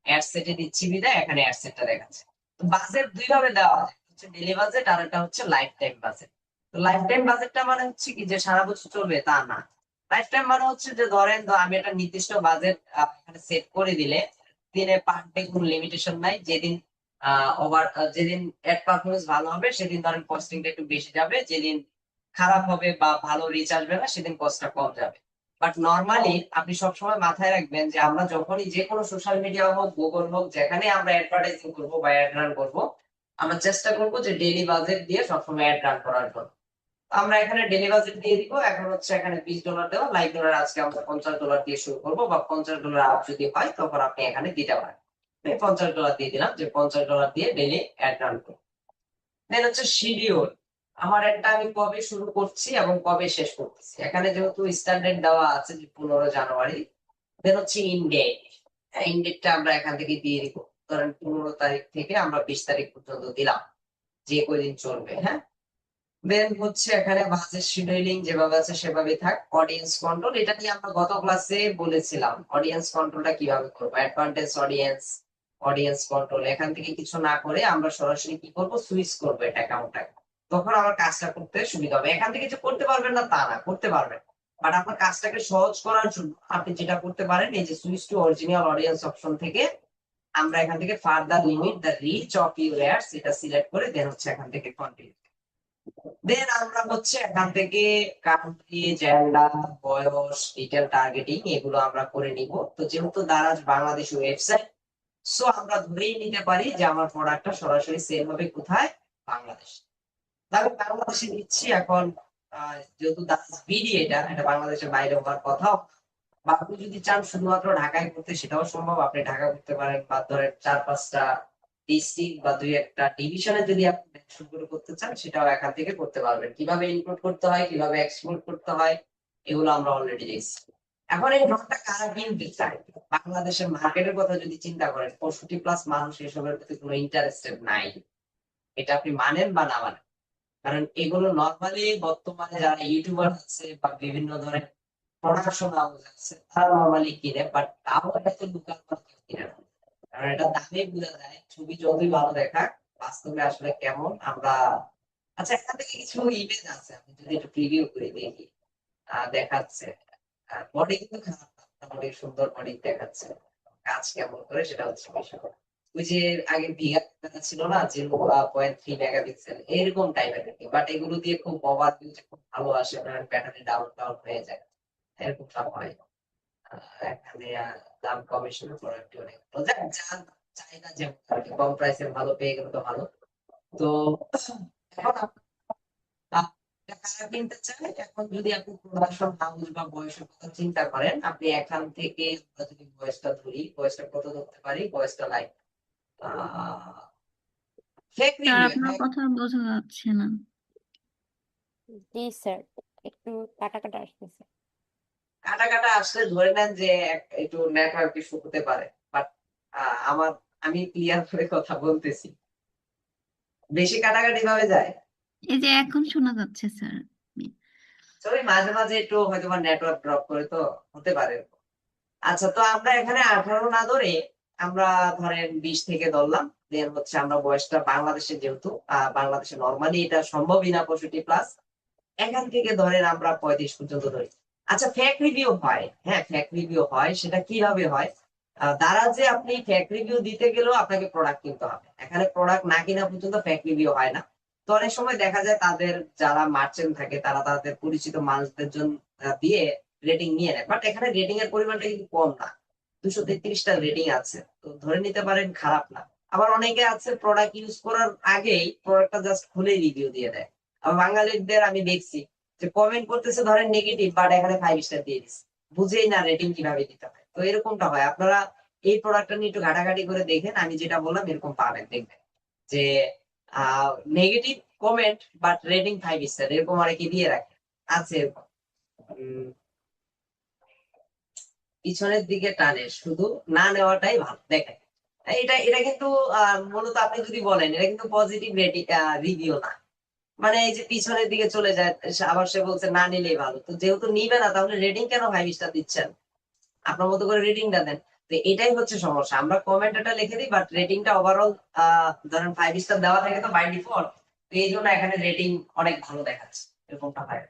অ্যাড সেটে দিচ্ছি বিদায়, এখানে অ্যাড সেটটা দেখাচ্ছে। তো বাজেট দুই ভাবে দেওয়া হয়, হচ্ছে ডেলি বাজেট আর একটা হচ্ছে লাইফ টাইম বাজেট। তো লাইফ টাইম বাজেটটা মানে হচ্ছে কি যে সারা বছর চলবে তা না। লাইফ টাইম মানে হচ্ছে যে ধরেন আমি একটা নির্দিষ্ট বাজেট এখানে সেট করে দিলে দিনে পার ডে কোনো লিমিটেশন নাই। যেদিন যেদিন অ্যাড পারফরমেন্স ভালো হবে সেদিন ধরেন কস্টিংটা একটু বেশি যাবে, যেদিন খারাপ হবে বা ভালো রিচ আসবে না সেদিন কস্টটা কম যাবে। বাট নর্মালি আপনি সবসময় মাথায় রাখবেন যে আমরা যখনই যে কোনো সোশ্যাল মিডিয়া হোক, গুগল হোক, যেখানে আমরা অ্যাডভার্টাইজিং করবো বা অ্যাড রান করবো, আমরা চেষ্টা করবো যে ডেইলি বাজেট দিয়ে সবসময় অ্যাড রান করার জন্য। আমরা এখানে ডেইলি বাজেট দিয়ে দিব। এখন হচ্ছে এখানে $20 দেওয়া, লাইক ধরে আজকে আমরা $50 দিয়ে শুরু করবো, বা $50 আপ যদি হয় তখন আপনি এখানে দিতে পারেন। আমি $50 দিয়ে দিলাম, যে $50 দিয়ে ডেইলি অ্যাড রান করবো। দেন হচ্ছে শিডিউল, আমার একটা আমি কবে শুরু করছি এবং কবে শেষ করতেছি। এখানে যেহেতু স্ট্যান্ডার্ড দেওয়া আছে যে 15 জানুয়ারি। দেন হচ্ছে ইনডেট, ইনডেটটা আমরা এখান থেকে দিয়ে দিব। ধরেন 15 তারিখ থেকে আমরা 20 তারিখ পর্যন্ত দিলাম, যে কয়দিন চলবে। হ্যাঁ, দেন হচ্ছে এখানে বাজেট শিডিউলিং যেভাবে আছে সেভাবে থাক। অডিয়েন্স কন্ট্রোল, এটা নিয়ে আমরা গত ক্লাসে বলেছিলাম অডিয়েন্স কন্ট্রোলটা কিভাবে করবো। অ্যাডভান্টেজ অডিয়েন্স, অডিয়েন্স কন্ট্রোল, এখান থেকে কিছু না করে আমরা সরাসরি কি করবো, সুইচ করবো এটা অ্যাকাউন্টটাকে। তখন আমার কাজটা করতে সুবিধা হবে। এখান থেকে যে করতে পারবেন না তা না, করতে পারবেন। বাট আপনার কাজটাকে সহজ করার জন্য আপনি যেটা করতে পারেন, এই যে switch to original audience option থেকে আমরা এখান থেকে further limit the reach of your ads এটা সিলেক্ট করে দেন হচ্ছে এখান থেকে কন্টিনিউ। দেন আমরা হচ্ছে এখান থেকে কান্ট্রি, জেন্ডার, বয়স, ডিটেল টার্গেটিং এগুলো আমরা করে নিব। তো যেহেতু দারাজ বাংলাদেশ ওয়েবসাইট, সো আমরা ধরেই নিতে পারি যে আমার প্রোডাক্টটা সরাসরি সেল হবে কোথায়, বাংলাদেশ। আমি বাংলাদেশে দিচ্ছি এখন। যেহেতু দারাজ বিডি, এটা এটা বাংলাদেশের বাইরে হওয়ার কথা। বা আপনি যদি চান শুধুমাত্র ঢাকায় করতে, সেটাও সম্ভব, আপনি ঢাকা করতে পারেন। বা ধরেন 4-5টা ডিস্ট্রিক্ট বা 2-1টা ডিভিশনে যদি আপনি ব্যবসা শুরু করতে চান, সেটাও এখান থেকে করতে পারবেন। কিভাবে ইনপুট করতে হয়, কিভাবে এক্সপোর্ট করতে হয়, এগুলো আমরা অলরেডি দেখছি। এখন এই নোটটা কারা কিনতে চায়? বাংলাদেশের মার্কেটের কথা যদি চিন্তা করেন, 65+ মানুষ এসবের প্রতি কোনো ইন্টারেস্টেড নাই। এটা আপনি মানেন বা না মানেন, কারণ এগুলো নর্মালি বর্তমানে যারা ইউটিউবার আছে বা বিভিন্ন ধরনের প্রোডাকশন হাউস আছে তারা নর্মালি কিনে, বাট তাও এটা তো দোকান কিনে না। কারণ এটা দামে বোঝা যায়, ছবি যতই ভালো দেখা, বাস্তবে আসলে কেমন আমরা। আচ্ছা, এখান থেকে কিছু ইমেজ আছে, আমি যদি একটু প্রিভিউ করে দেখি। দেখাচ্ছে বডি কিন্তু খারাপ না, মোটামুটি সুন্দর বডি দেখাচ্ছে। কাজ কেমন করে সেটা হচ্ছে বিষয়। ওই যে আগে ভিগার ছিল না, যে 0.3 মেগাপিক্সেল এরকম টাইপের আর কি, বাট এগুলো দিয়ে খুব ওভার ভিউ খুব ভালো আসে, ব্যাটারি ডাউন ডাউন হয়ে যায়, এরকম সব হয়। এখানে দাম কমিশনের প্রোডাক্ট অনেক ভালো। যার চাহিদা যেমন আর কি, কম প্রাইসে ভালো পেয়ে গেলে তো ভালো। তো এখন কারা কিনতে চায়, এখন যদি আপনি প্রোডাকশন হাউস বা বয়সের কথা চিন্তা করেন, আপনি এখান থেকে আমরা যদি বয়সটা ধরি, বয়সটা কত ধরতে পারি, বয়সটা লাইক ফেক স্যার রিভিউ। আপনার কথা বোঝা যাচ্ছে না। জি স্যার, একটু কাটা কাটা আসতেছে। কাটা কাটা আসলে ধরে নেন যে একটু নেটওয়ার্ক ইস্যু হতে পারে। বাট আমার আমি ক্লিয়ার করে কথা বলতেছি। বেশি কাটাকাটি ভাবে যায়, এই যে এখন শোনা যাচ্ছে স্যার। সরি, মাঝে মাঝে একটু হয়তো বা নেটওয়ার্ক ড্রপ করে, তো হতে পারে। আচ্ছা, তো আমরা এখানে 18 না ধরে আমরা ধরেন 20 থেকে ধরলাম। দেন হচ্ছে আমরা বয়সটা বাংলাদেশে, যেহেতু বাংলাদেশে নর্মালি এটা সম্ভবই না 65+, এখান থেকে ধরেন আমরা 35 পর্যন্ত ধরি। আচ্ছা, ফেক রিভিউ হয়, হ্যাঁ ফেক রিভিউ হয়, সেটা কিভাবে হয়? দ্বারা যে আপনি ফেক রিভিউ দিতে গেলেও আপনাকে প্রোডাক্ট কিনতে হবে, এখানে প্রোডাক্ট না কিনা পর্যন্ত ফেক রিভিউ হয় না। তো অনেক সময় দেখা যায় তাদের যারা মার্চেন্ট থাকে তারা তাদের পরিচিত মানুষদের জন্য দিয়ে রেটিং নিয়ে নেয়, বাট এখানে রেটিং এর পরিমাণটা কিন্তু কম না। 233টা রেটিং আছে, তো ধরে নিতে পারেন খারাপ না। আবার অনেকে আছে প্রোডাক্ট ইউজ করার আগেই প্রোডাক্টটা জাস্ট খুলে রিভিউ দিয়ে দেয়। আবার বাঙালিদের আমি দেখছি যে কমেন্ট করতেছে ধরেন নেগেটিভ, বাট এখানে 5 স্টার দিয়ে দিচ্ছে, বুঝেই না রেটিং কিভাবে দিতে হয়। তো এরকমটা হয়। আপনারা এই প্রোডাক্টটা নিয়ে একটু ঘাটাঘাটি করে দেখেন, আমি যেটা বললাম এরকম পাবেন, দেখবেন যে negative comment but rating 5 star এরকম অনেকে দিয়ে রাখে, আছে এরকম। উম, পিছনের দিকে টানে, শুধু না নেওয়াটাই ভালো। দেখেন এটা এটা কিন্তু মূলত আপনি যদি বলেন এটা কিন্তু পজিটিভ রেটিং রিভিউ না, মানে এই যে পিছনের দিকে চলে যায়, আবার সে বলছে না নিলেই ভালো। তো যেহেতু নিবে না, তাহলে রেটিং কেন 5 স্টার দিচ্ছেন? আপনার মতো করে রেটিংটা দেন। তো এটাই হচ্ছে সমস্যা, আমরা কমেন্ট এটা লিখে দিই বাট রেটিংটা ওভারঅল ধরেন 5 স্টার দেওয়া থাকে তো বাই ডিফল্ট, তো এই জন্য এখানে রেটিং অনেক ভালো দেখাচ্ছে, এরকমটা হয়।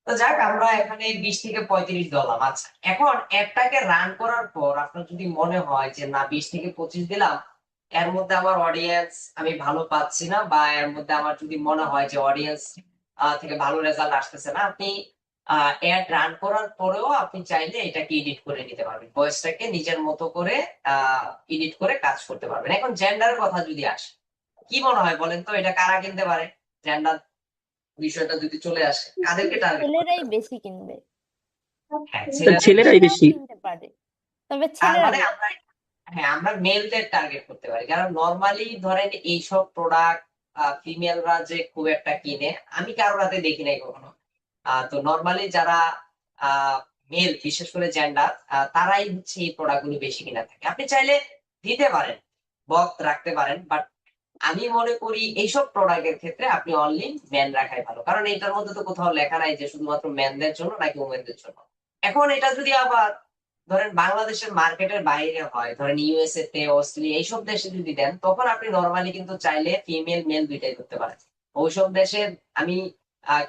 তো যাক, আমরা এখানে 20 থেকে 35 দিলাম। আচ্ছা, এখন অ্যাডটাকে রান করার পর আপনার যদি মনে হয় যে না 20 থেকে 25 দিলাম, এর মধ্যে আমার অডিয়েন্স আমি ভালো পাচ্ছি না, বা এর মধ্যে আমার যদি মনে হয় যে অডিয়েন্স থেকে ভালো রেজাল্ট আসতেছে না, আপনি অ্যাড রান করার পরেও আপনি চাইলে এটাকে এডিট করে নিতে পারবেন, ভয়েসটাকে নিজের মতো করে এডিট করে কাজ করতে পারবেন। এখন জেন্ডারের কথা যদি আসে, কি মনে হয় বলেন তো, এটা কারা কিনতে পারে? জেন্ডার বিষয়টা যদি চলে আসে, কাদেরকে টার্গেট করতে ছেলেরাই হবে? বেশি কিনবে, হ্যাঁ, ছেলেরাই মেয়েরাও বেশি। কিনতে পারে, তবে তার ছেলেরা মানে বেশি। আমরা, হ্যাঁ, আমরা মেলদের টার্গেট করতে পারি, কারণ নর্মালি ধরেন এইসব প্রোডাক্ট ফিমেলরা যে খুব একটা কিনে, আমি কারোর হাতে দেখি নাই কখনো। তো নর্মালি যারা মেল, বিশেষ করে জেন্ডার, তারাই হচ্ছে এই প্রোডাক্ট গুলো বেশি কিনা থাকে। আপনি চাইলে দিতে পারেন, বক্স রাখতে পারেন, বাট আমি মনে করি এইসব প্রোডাক্টের ক্ষেত্রে আপনি অনলি ম্যান রাখাই ভালো, কারণ এটার মধ্যে তো কোথাও লেখা নাই যে শুধুমাত্র ম্যানদের জন্য নাকি ওমেনদের জন্য। এখন এটা যদি আবার ধরেন বাংলাদেশের মার্কেটের বাইরে হয়, ধরেন ইউএসএ তে, অস্ট্রেলিয়া, এইসব দেশে যদি দেন, তখন আপনি নর্মালি কিন্তু চাইলে ফিমেল মেল দুইটাই করতে পারেন। ওইসব দেশে আমি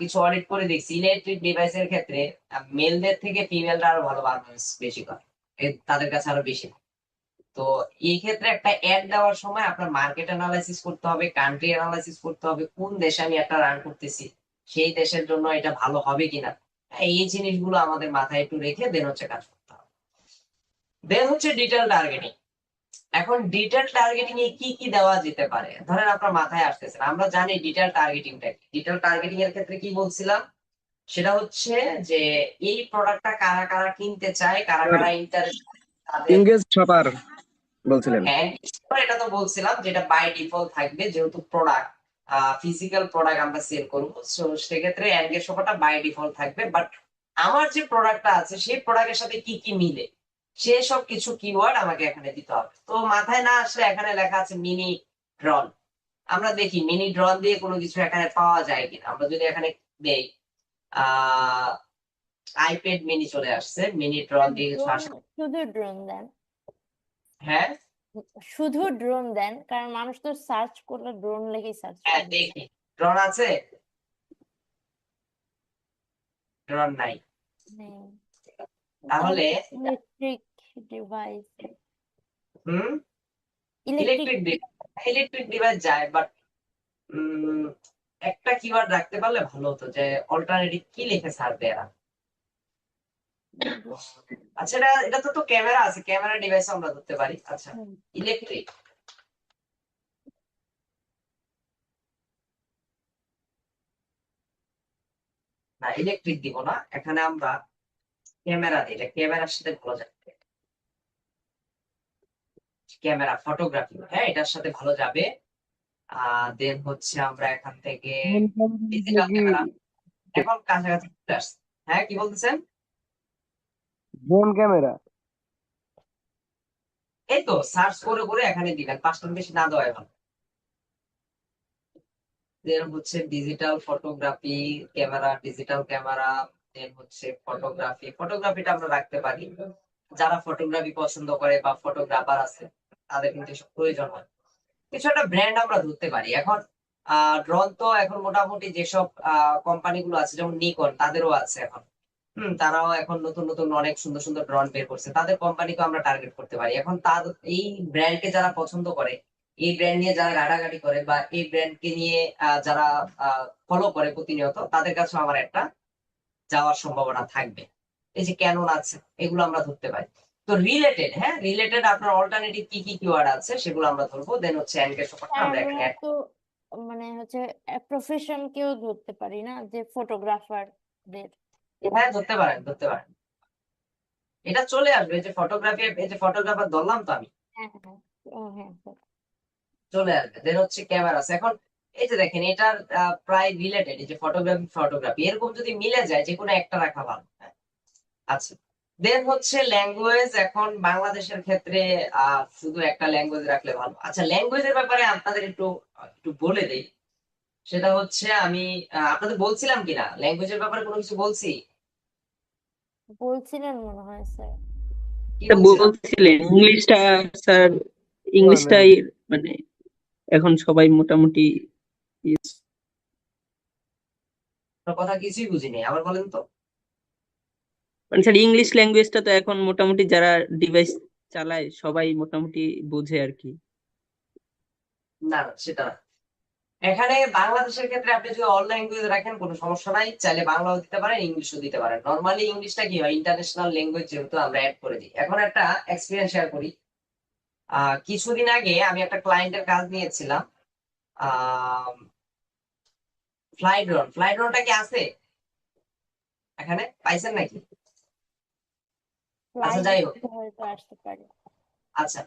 কিছু অডিট করে দেখছি, ইলেকট্রিক ডিভাইসের ক্ষেত্রে মেলদের থেকে ফিমেলরা আরো ভালো পারফরমেন্স বেশি করে, তাদের কাছে আরো বেশি। তো এই ক্ষেত্রে একটা অ্যাড দেওয়ার সময় আপনার মার্কেট অ্যানালাইসিস করতে হবে, কান্ট্রি অ্যানালাইসিস করতে হবে, কোন দেশে আমি একটা রান করতেছি, সেই দেশের জন্য এটা ভালো হবে কিনা। এই জিনিসগুলো আমাদের মাথায় একটু রেখে দেন হচ্ছে কাজ করতে হবে। দেন হচ্ছে ডিটেল টার্গেটিং। এখন ডিটেল টার্গেটিং এ কি কি দেওয়া যেতে পারে, ধরেন আপনার মাথায় আসতেছে না। আমরা জানি ডিটেল টার্গেটিংটা কি। ডিটেল টার্গেটিং এর ক্ষেত্রে কি বলছিলাম, সেটা হচ্ছে যে এই প্রোডাক্টটা কারা কারা কিনতে চায়, কারা কারা ইন্টারেস্ট, তাদের। ইংরেজ শপার বলছিলেন। হ্যাঁ, এটা তো বলছিলাম যেটা বাই ডিফল্ট থাকবে, যেহেতু প্রোডাক্ট ফিজিক্যাল প্রোডাক্ট আমরা সেল করবো, সো সেক্ষেত্রে এনগেজ হওয়াটা বাই ডিফল্ট থাকবে। বাট আমার যে প্রোডাক্টটা আছে সেই প্রোডাক্টের সাথে কি কি মিলে, সেসব কিছু কিওয়ার্ড আমাকে এখানে দিতে হবে। তো মাথায় না আসলে এখানে লেখা আছে মিনি ড্রোন, আমরা দেখি মিনি ড্রোন দিয়ে কোনো কিছু এখানে পাওয়া যায় কিনা। আমরা যদি এখানে দেই আইপ্যাড মিনি, চলে আসছে, মিনি ড্রোন দিয়ে কিছু ড্রোন, আসে। শুধু ড্রোন দেন, হ্যাঁ, শুধু ড্রোন দেন, কারণ মানুষ তো সার্চ করলে ড্রোন লেগেই সার্চ হ্যাঁ, করবে। দেখি ড্রোন আছে, ড্রোন নাই। হ্যাঁ, তাহলে ইলেকট্রিক ডিভাইস, হুম, ইলেকট্রিক ইলেকট্রিক ডিভাইস যায়, বাট একটা কিওয়ার্ড রাখতে পারলে ভালো হতো, যে অল্টারনেটিভ কি লিখে ছাড়বে এরা। আচ্ছা, এটা এটা তো ক্যামেরা আছে, ক্যামেরা ডিভাইস আমরা ধরতে পারি। আচ্ছা, ইলেকট্রিক, না ইলেকট্রিক দিব না, এখানে আমরা ক্যামেরা দিই, এটা ক্যামেরার সাথে ভালো যাবে। ক্যামেরা ফটোগ্রাফি, হ্যাঁ, এটার সাথে ভালো যাবে। দেন হচ্ছে আমরা এখান থেকে ডিজিটাল ক্যামেরা, এখন কাছাকাছি চলে আসছে। হ্যাঁ, কি বলতেছেন? Drone camera. এই তো সার্চ করে করে এখানে দিবেন, 5টার বেশি না দেওয়াই ভালো। দেন হচ্ছে digital photography camera, digital camera, then হচ্ছে ফটোগ্রাফি। ফটোগ্রাফিটা আমরা রাখতে পারি, যারা ফটোগ্রাফি পছন্দ করে বা ফটোগ্রাফার আছে তাদের কিন্তু এসব প্রয়োজন হয়। কিছু একটা ব্র্যান্ড আমরা ধরতে পারি। এখন ড্রোন তো এখন মোটামুটি যেসব কোম্পানিগুলো আছে, যেমন নিকন, তাদেরও আছে এখন। তারাও এখন নতুন নতুন অনেক সুন্দর সুন্দর ড্রোন বের করছে, তাদের কোম্পানিকে আমরা টার্গেট করতে পারি। এখন তার এই ব্র্যান্ডকে যারা পছন্দ করে, এই ব্র্যান্ড নিয়ে যারা ঘাটাঘাটি করে, বা এই ব্র্যান্ডকে নিয়ে যারা ফলো করে প্রতিনিয়ত, তাদের কাছে আমার একটা যাওয়ার সম্ভাবনা থাকবে। এই যে ক্যানন আছে, এগুলো আমরা ধরতে পারি। তো রিলেটেড, হ্যাঁ, রিলেটেড আপনার অল্টারনেটিভ কি কি কিওয়ার্ড আছে সেগুলো আমরা ধরবো। দেন হচ্ছে এনগেজ হওয়াটা আমরা আমরা এখানে তো মানে হচ্ছে প্রফেশন কেও ধরতে পারি না, যে ফটোগ্রাফারদের। হ্যাঁ, ধরতে পারেন, ধরতে পারেন। এটা চলে আসবে, এই যে ফটোগ্রাফি, এই যে ফটোগ্রাফার ধরলাম তো আমি, হ্যাঁ হ্যাঁ হ্যাঁ স্যার। চলে আসবে। দেন হচ্ছে ক্যামেরা আছে। এখন এই যে দেখেন এটার প্রায় রিলেটেড, এই যে ফটোগ্রাফি ফটোগ্রাফি এরকম যদি মিলে যায় যে কোনো একটা রাখা ভালো। হ্যাঁ, আচ্ছা। দেন হচ্ছে ল্যাঙ্গুয়েজ। এখন বাংলাদেশের ক্ষেত্রে শুধু একটা ল্যাঙ্গুয়েজ রাখলে ভালো। আচ্ছা, ল্যাঙ্গুয়েজের ব্যাপারে আপনাদের একটু একটু বলে দেই। সেটা হচ্ছে আমি আপনাদের বলছিলাম কিনা ল্যাঙ্গুয়েজের ব্যাপারে কোনো কিছু বলছি? বলছিলেন মনে হয় স্যার। কি তা বলছিলাম? বলছিলেন ইংলিশটা, স্যার, ইংলিশটাই মানে এখন সবাই মোটামুটি use- আপনার কথা কিছুই বুঝিনি, আবার বলেন তো। মানে স্যার ইংলিশ ল্যাঙ্গুয়েজটা তো এখন মোটামুটি যারা ডিভাইস চালায় সবাই মোটামুটি বোঝে আর কি। না না, সেটা না। এখানে বাংলাদেশের ক্ষেত্রে আপনি যদি অল ল্যাঙ্গুয়েজ রাখেন কোনো সমস্যা নাই, চাইলে বাংলাও দিতে পারেন, ইংলিশও দিতে পারেন। নর্মালি ইংলিশটা কি হয়, ইন্টারন্যাশনাল ল্যাঙ্গুয়েজ যেহেতু আমরা অ্যাড করে দিই। এখন একটা এক্সপিরিয়েন্স শেয়ার করি। কিছুদিন আগে আমি একটা ক্লায়েন্টের কাজ নিয়েছিলাম। আহ ফ্লাইট রনটা কি আছে এখানে, পাইছেন নাকি? আচ্ছা, ফ্লাইট যাই হোক। হয়তো আসতে পারে। আচ্ছা,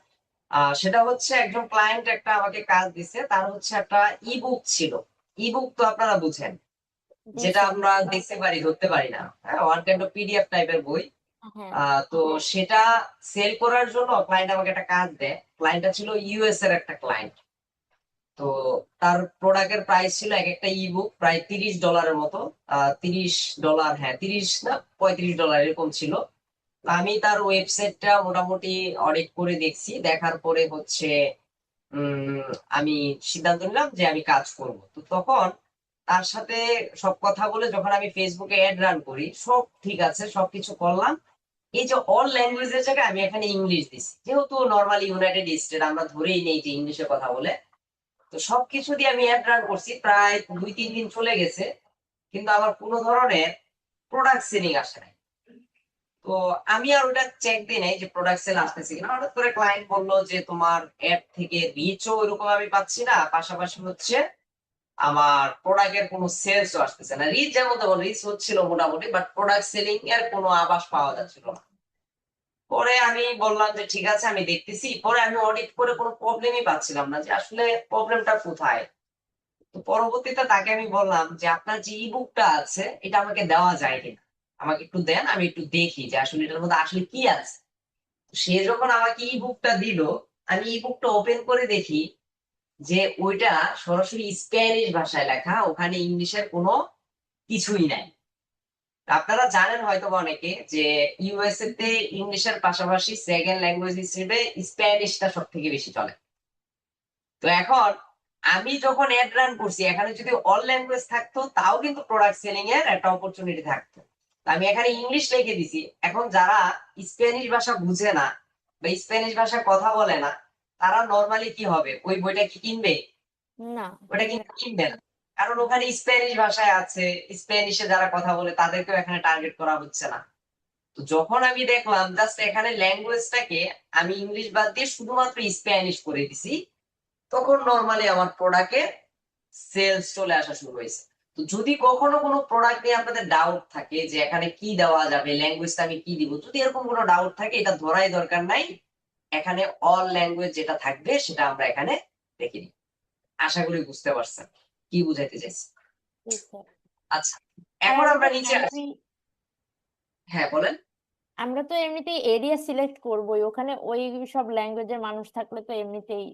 সেটা হচ্ছে একজন ক্লায়েন্ট একটা আমাকে কাজ দিছে, তার হচ্ছে একটা ইবুক ছিল। ইবুক তো আপনারা বুঝেন, জি যেটা স্যার। আমরা দেখতে পারি ধরতে পারি না, হ্যাঁ, ওয়ান কাইন্ড অফ পিডিএফ টাইপের বই। হ্যাঁ তো সেটা সেল করার জন্য ক্লায়েন্ট আমাকে একটা কাজ দেয়। ক্লায়েন্টটা ছিল ইউএস এর একটা ক্লায়েন্ট। তো তার প্রোডাক্টের প্রাইস ছিল এক একটা ইবুক প্রায় $30 মতো। $30, হ্যাঁ 30 না $35 এরকম ছিল। তো আমি তার ওয়েবসাইটটা মোটামুটি অডিট করে দেখছি, দেখার পরে হচ্ছে উম আমি সিদ্ধান্ত নিলাম যে আমি কাজ করব। তো তখন তার সাথে সব কথা বলে যখন আমি ফেসবুকে অ্যাড রান করি, সব ঠিক আছে, সবকিছু করলাম। এই যে অল ল্যাঙ্গুয়েজের জায়গায় আমি এখানে ইংলিশ দিছি, যেহেতু নর্মালি ইউনাইটেড স্টেট আমরা ধরেই নেই যে ইংলিশে কথা বলে। তো সবকিছু দিয়ে আমি অ্যাড রান করছি, প্রায় 2-3 দিন চলে গেছে, কিন্তু আমার কোনো ধরনের প্রোডাক্ট সেলিং আসে নাই। তো আমি আর ওটা চেক দিই নাই যে প্রোডাক্ট সেল আসতেছে কিনা। হঠাৎ করে ক্লায়েন্ট বললো যে তোমার অ্যাপ থেকে রিচও ওইরকম আমি পাচ্ছি না, পাশাপাশি হচ্ছে আমার প্রোডাক্টের কোনো সেলসও আসতেছে না। রিচ যেমন তেমন রিচ হচ্ছিল মোটামুটি, বাট প্রোডাক্ট সেলিং এর কোনো আভাস পাওয়া যাচ্ছিল না। পরে আমি বললাম যে ঠিক আছে আমি দেখতেছি। পরে আমি অডিট করে কোনো প্রবলেমই পাচ্ছিলাম না যে আসলে প্রবলেমটা কোথায়। তো পরবর্তীতে তাকে আমি বললাম যে আপনার যে ইবুকটা আছে এটা আমাকে দেওয়া যায় কিনা, আমাকে একটু দেন, আমি একটু দেখি যে আসলে এটার মধ্যে আসলে কি আছে। তো সে যখন আমাকে ইবুকটা দিল, আমি ইবুকটা ওপেন করে দেখি যে ওইটা সরাসরি স্প্যানিশ ভাষায় লেখা, ওখানে ইংলিশের কোনো কিছুই নাই। আপনারা জানেন হয়তো বা অনেকে যে ইউএসএ তে ইংলিশের পাশাপাশি সেকেন্ড ল্যাঙ্গুয়েজ হিসেবে স্প্যানিশটা সব থেকে বেশি চলে। তো এখন আমি যখন অ্যাড রান করছি, এখানে যদি অল ল্যাঙ্গুয়েজ থাকতো তাও কিন্তু প্রোডাক্ট সেলিং এর একটা অপরচুনিটি থাকতো। তো আমি এখানে ইংলিশ লিখে দিছি। এখন যারা স্প্যানিশ ভাষা বুঝে না বা স্প্যানিশ ভাষা কথা বলে না, তারা নর্মালি কি হবে, ওই বইটা কি কিনবে? না ওটা কিন্তু কিনবে না, কারণ ওখানে স্প্যানিশ ভাষায় আছে। স্প্যানিশে যারা কথা বলে তাদেরকেও এখানে টার্গেট করা হচ্ছে না। তো যখন আমি দেখলাম জাস্ট এখানে ল্যাঙ্গুয়েজটাকে আমি ইংলিশ বাদ দিয়ে শুধুমাত্র স্প্যানিশ করে দিছি, তখন নর্মালি আমার প্রোডাক্টে সেলস চলে আসা শুরু হয়েছে। তো যদি কখনো কোনো প্রোডাক্ট নিয়ে আপনাদের ডাউট থাকে যে এখানে কি দেওয়া যাবে, ল্যাঙ্গুয়েজটা আমি কি দিব, যদি এরকম কোনো ডাউট থাকে, এটা ধরাই দরকার নাই। এখানে অল ল্যাঙ্গুয়েজ যেটা থাকবে সেটা আমরা এখানে রেখে দিই। আশা করি বুঝতে পারছেন কি বুঝাইতে চাইছি। জি স্যার। আচ্ছা, আর এখন আমি আমরা তো নিচে আসি। কান্ট্রি, হ্যাঁ বলেন। আমরা তো এমনিতেই এরিয়া সিলেক্ট করবোই, ওখানে ওই সব ল্যাঙ্গুয়েজের মানুষ থাকলে তো এমনিতেই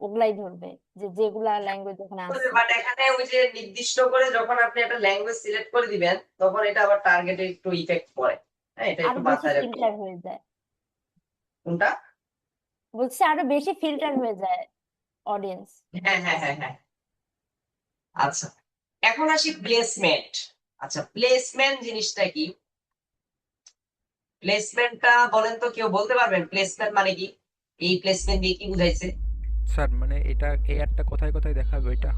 ওগুলাই ধরবে, যে যেগুলা ল্যাঙ্গুয়েজ ওখানে আছে। বাট এখানে ওই যে নির্দিষ্ট করে যখন আপনি একটা ল্যাঙ্গুয়েজ সিলেক্ট করে দিবেন, তখন এটা আবার টার্গেটে একটু ইফেক্ট পড়ে। হ্যাঁ, এটা আরো একটু বেশি মাথায় রাখবেন। ফিল্টার হয়ে যায়। কোনটা? বলছে আরো বেশি ফিল্টার হয়ে যায় অডিয়েন্স। হ্যাঁ হ্যাঁ হ্যাঁ হ্যাঁ। আচ্ছা, এখন আসি প্লেসমেন্ট। আচ্ছা, প্লেসমেন্ট জিনিসটা কি? প্লেসমেন্টটা বলেন তো, কেউ বলতে পারবেন প্লেসমেন্ট মানে কি? এই প্লেসমেন্ট দিয়ে কি বুঝাইছে? স্যার মানে এটা এই অ্যাডটা কোথায় কোথায় দেখাবে ওইটা?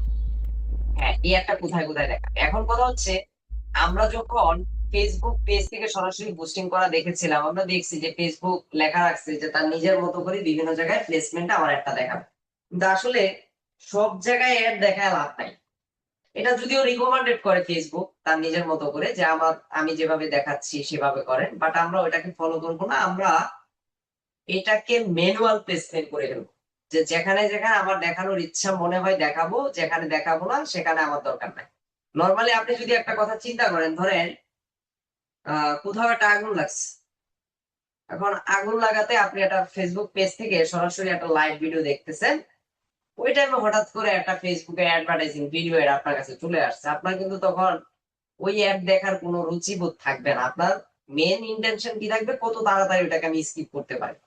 হ্যাঁ, এই একটা কোথায় কোথায় দেখা। এখন কথা হচ্ছে, আমরা যখন ফেসবুক পেজ থেকে সরাসরি বুস্টিং করা দেখেছিলাম, আমরা দেখছি যে ফেসবুক লেখা রাখছে যে তার নিজের মতো করে বিভিন্ন জায়গায় প্লেসমেন্ট আমার একটা দেখাবে। কিন্তু আসলে সব জায়গায় অ্যাড দেখায় লাভ নাই। এটা যদিও রিকমেন্ডেড করে ফেসবুক তার নিজের মতো করে যে আমি যেভাবে দেখাচ্ছি সেভাবে করেন, বাট আমরা ওটাকে ফলো করবো না। আমরা এটাকে ম্যানুয়াল প্লেসমেন্ট করে দেবো, যে যেখানে যেখানে আমার দেখানোর ইচ্ছা মনে হয় দেখাবো, যেখানে দেখাবো না সেখানে আমার দরকার নাই। নর্মালি আপনি যদি একটা কথা চিন্তা করেন, ধরেন কোথাও একটা আগুন লাগছে, এখন আগুন লাগাতে আপনি একটা ফেসবুক পেজ থেকে সরাসরি একটা লাইভ ভিডিও দেখতেছেন, ওই টাইমে হঠাৎ করে একটা ফেসবুকে অ্যাডভার্টাইজিং ভিডিও এড আপনার কাছে চলে আসছে, আপনার কিন্তু তখন ওই অ্যাড দেখার কোনো রুচিবোধ থাকবে না। আপনার মেন ইন্টেনশন কি থাকবে, কত তাড়াতাড়ি ওটাকে আমি স্কিপ করতে পারি।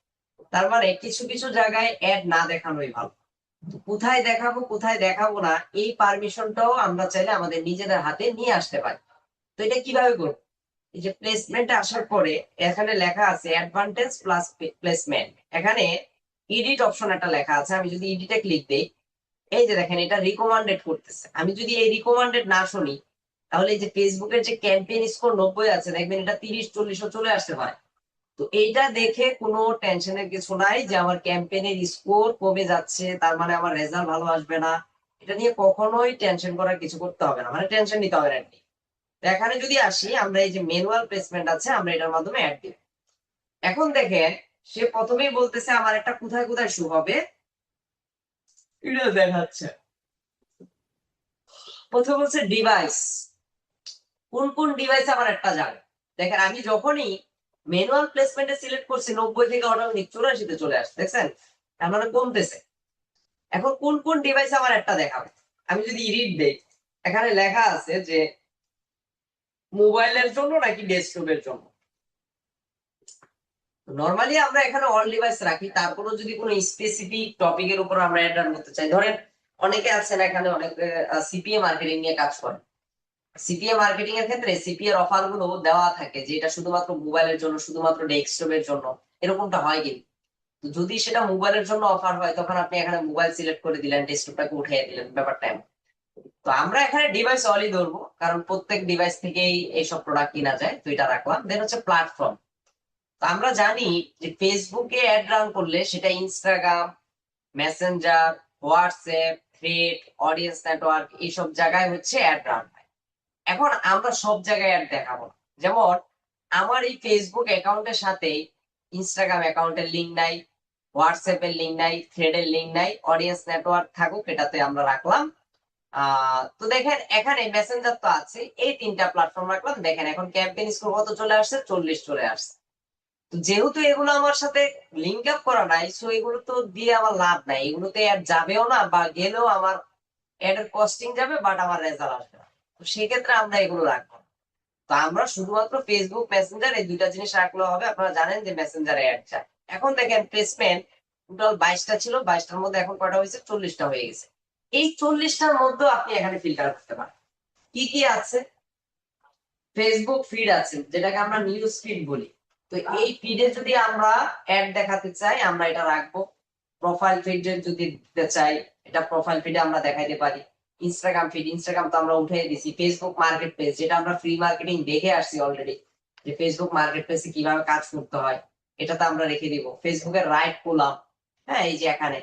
তার মানে কিছু কিছু জায়গায় অ্যাড না দেখানোই ভালো। কোথায় দেখাবো কোথায় দেখাবো না, এই পারমিশনটাও আমরা চাইলে আমাদের নিজেদের হাতে নিয়ে আসতে পারি। তো এটা কিভাবে করবো, এই যে প্লেসমেন্টে আসার পরে এখানে লেখা আছে অ্যাডভান্টেজ প্লাস প্লেসমেন্ট, এখানে এডিট অপশন একটা লেখা আছে। আমি যদি এডিটে ক্লিক দিই, এই যে দেখেন এটা রিকমেন্ডেড করতেছে। আমি যদি এই রিকমেন্ডেড না শুনি, তাহলে এই যে ফেসবুকের যে ক্যাম্পেইন স্কোর 90 আছে, দেখবেন এটা 30-40 চলে আসতে পারে। তো এইটা দেখে কোনো টেনশনের কিছু নাই যে আমার ক্যাম্পেইনের স্কোর কমে যাচ্ছে, তার মানে আমার রেজাল্ট ভালো আসবে না। এটা নিয়ে কখনোই টেনশন করার কিছু করতে হবে না, মানে টেনশন নিতে হবে না। তো এখানে যদি আসি, আমরা এই যে ম্যানুয়াল প্লেসমেন্ট আছে, আমরা এটার মাধ্যমে অ্যাড দিব। এখন দেখেন সে প্রথমেই বলতেছে আমার একটা কোথায় কোথায় শো হবে, এটা দেখাচ্ছে। প্রথম হচ্ছে ডিভাইস, কোন কোন ডিভাইস আমার একটা যাবে। দেখেন আমি যখনই ম্যানুয়াল প্লেসমেন্টে সিলেক্ট করছি, 90 থেকে অটোমেটিক 84-তে চলে আসছে, দেখছেন তার মানে কমতেছে। এখন কোন কোন ডিভাইস আমার একটা দেখাবে, আমি যদি এডিট দেই, এখানে লেখা আছে যে মোবাইলের জন্য নাকি ডেস্কটপের জন্য। নরমালি আমরা এখানে অল ডিভাইস রাখি, তারপরেও যদি কোনো স্পেসিফিক টপিকের উপর আমরা অ্যাড রান করতে চাই, ধরেন অনেকে আছেন এখানে অনেকে সিপিএ মার্কেটিং নিয়ে কাজ করে। সিপিএ মার্কেটিং এর ক্ষেত্রে সিপিএর অফার গুলো দেওয়া থাকে যে এটা শুধুমাত্র মোবাইলের জন্য, শুধুমাত্র ডেস্কটপের জন্য, এরকমটা হয় কিন্তু। তো যদি সেটা মোবাইলের জন্য অফার হয়, তখন আপনি এখানে মোবাইল সিলেক্ট করে দিলেন, ডেস্কটপটাকে উঠিয়ে দিলেন, ব্যাপারটা এমন। তো আমরা এখানে ডিভাইস অলই ধরবো, কারণ প্রত্যেক ডিভাইস থেকেই এইসব প্রোডাক্ট কিনা যায়, তো এটা রাখলাম। দেন হচ্ছে প্ল্যাটফর্ম। তো আমরা জানি যে ফেসবুকে অ্যাড রান করলে সেটা Instagram, Messenger, WhatsApp, thread, audience network, এইসব জায়গায় হচ্ছে অ্যাড রান হয়। এখন আমরা সব জায়গায় অ্যাড দেখাবো না। যেমন আমার এই ফেসবুক অ্যাকাউন্টের সাথে ইনস্টাগ্রাম অ্যাকাউন্টের লিঙ্ক নাই, হোয়াটসঅ্যাপ এর লিঙ্ক নাই, থ্রেডের লিঙ্ক নাই, অডিয়েন্স নেটওয়ার্ক থাকুক, এটাতে আমরা রাখলাম। তো দেখেন এখানে মেসেঞ্জার তো আছে, এই 3টা প্ল্যাটফর্ম রাখলাম। দেখেন এখন ক্যাম্পেইন স্কোর কত চলে আসছে, 40 চলে আসছে। তো যেহেতু এগুলো আমার সাথে লিঙ্ক আপ করা নাই, সো এগুলো তো দিয়ে আমার লাভ নাই, এগুলোতে অ্যাড যাবেও না, বা গেলেও আমার অ্যাড এর কস্টিং যাবে, বাট আমার রেজাল্ট আসবে না। তো সেক্ষেত্রে আমরা এগুলো রাখবো না। তো আমরা শুধুমাত্র ফেসবুক, মেসেঞ্জার, এই 2টা জিনিস রাখলে হবে। আপনারা জানেন যে মেসেঞ্জারে অ্যাড যায়। এখন দেখেন প্লেসমেন্ট টোটাল 22টা ছিল, 22টার মধ্যে এখন কয়টা হয়েছে, 40টা হয়ে গেছে। এই 40টার মধ্যে আপনি এখানে ফিল্টার করতে পারেন। কি কি আছে, ফেসবুক ফিড আছে, যেটাকে আমরা নিউজ ফিড বলি। তো এই ফিডে যদি আমরা অ্যাড দেখাতে চাই, আমরা এটা রাখবো। প্রোফাইল ফিড যদি দিতে চাই, এটা প্রোফাইল ফিডে আমরা দেখাইতে পারি। ইনস্টাগ্রাম ফিড, ইনস্টাগ্রাম তো আমরা উঠিয়ে দিছি। ফেসবুক মার্কেট প্লেস, যেটা আমরা ফ্রি মার্কেটিং দেখে আসছি অলরেডি, যে ফেসবুক মার্কেট প্লেসে কিভাবে কাজ করতে হয়, এটাতে আমরা রেখে দিব। ফেসবুকের রাইট কলাম, হ্যাঁ এই যে এখানে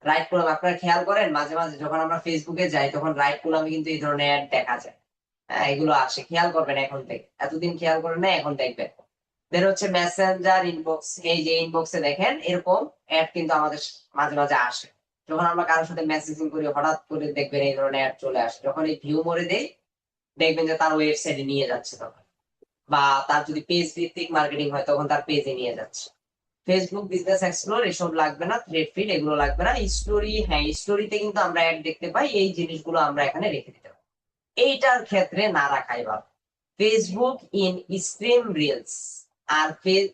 রাইট কলাম, আপনারা খেয়াল করেন মাঝে মাঝে যখন আমরা ফেসবুকে যাই, তখন রাইট কলামে কিন্তু এই ধরনের অ্যাড দেখা যায়। হ্যাঁ এগুলো আসে, খেয়াল করবেন এখন থেকে, এতদিন খেয়াল করেন না, এখন দেখবেন। দেন হচ্ছে মেসেঞ্জার ইনবক্স, এই যে ইনবক্সে দেখেন এরকম অ্যাড কিন্তু আমাদের মাঝে মাঝে আসে। যখন আমরা কারোর সাথে মেসেজিং করি, হঠাৎ করে দেখবেন এই ধরনের অ্যাড চলে আসে। যখন এই ভিউ মোরে দেই, দেখবেন যে তার ওয়েবসাইটে নিয়ে যাচ্ছে তখন, বা তার যদি পেজ ভিত্তিক মার্কেটিং হয়, তখন তার পেজে নিয়ে যাচ্ছে। ফেসবুক বিজনেস এক্সপ্লোর এসব লাগবে না, থ্রেড ফিড এগুলো লাগবে না। স্টোরি, হ্যাঁ স্টোরিতে কিন্তু আমরা অ্যাড দেখতে পাই, এই জিনিসগুলো আমরা এখানে রেখে দিতে পারি। এইটার ক্ষেত্রে না রাখাই ভালো। ফেসবুক ইন স্ট্রিম রিলস আর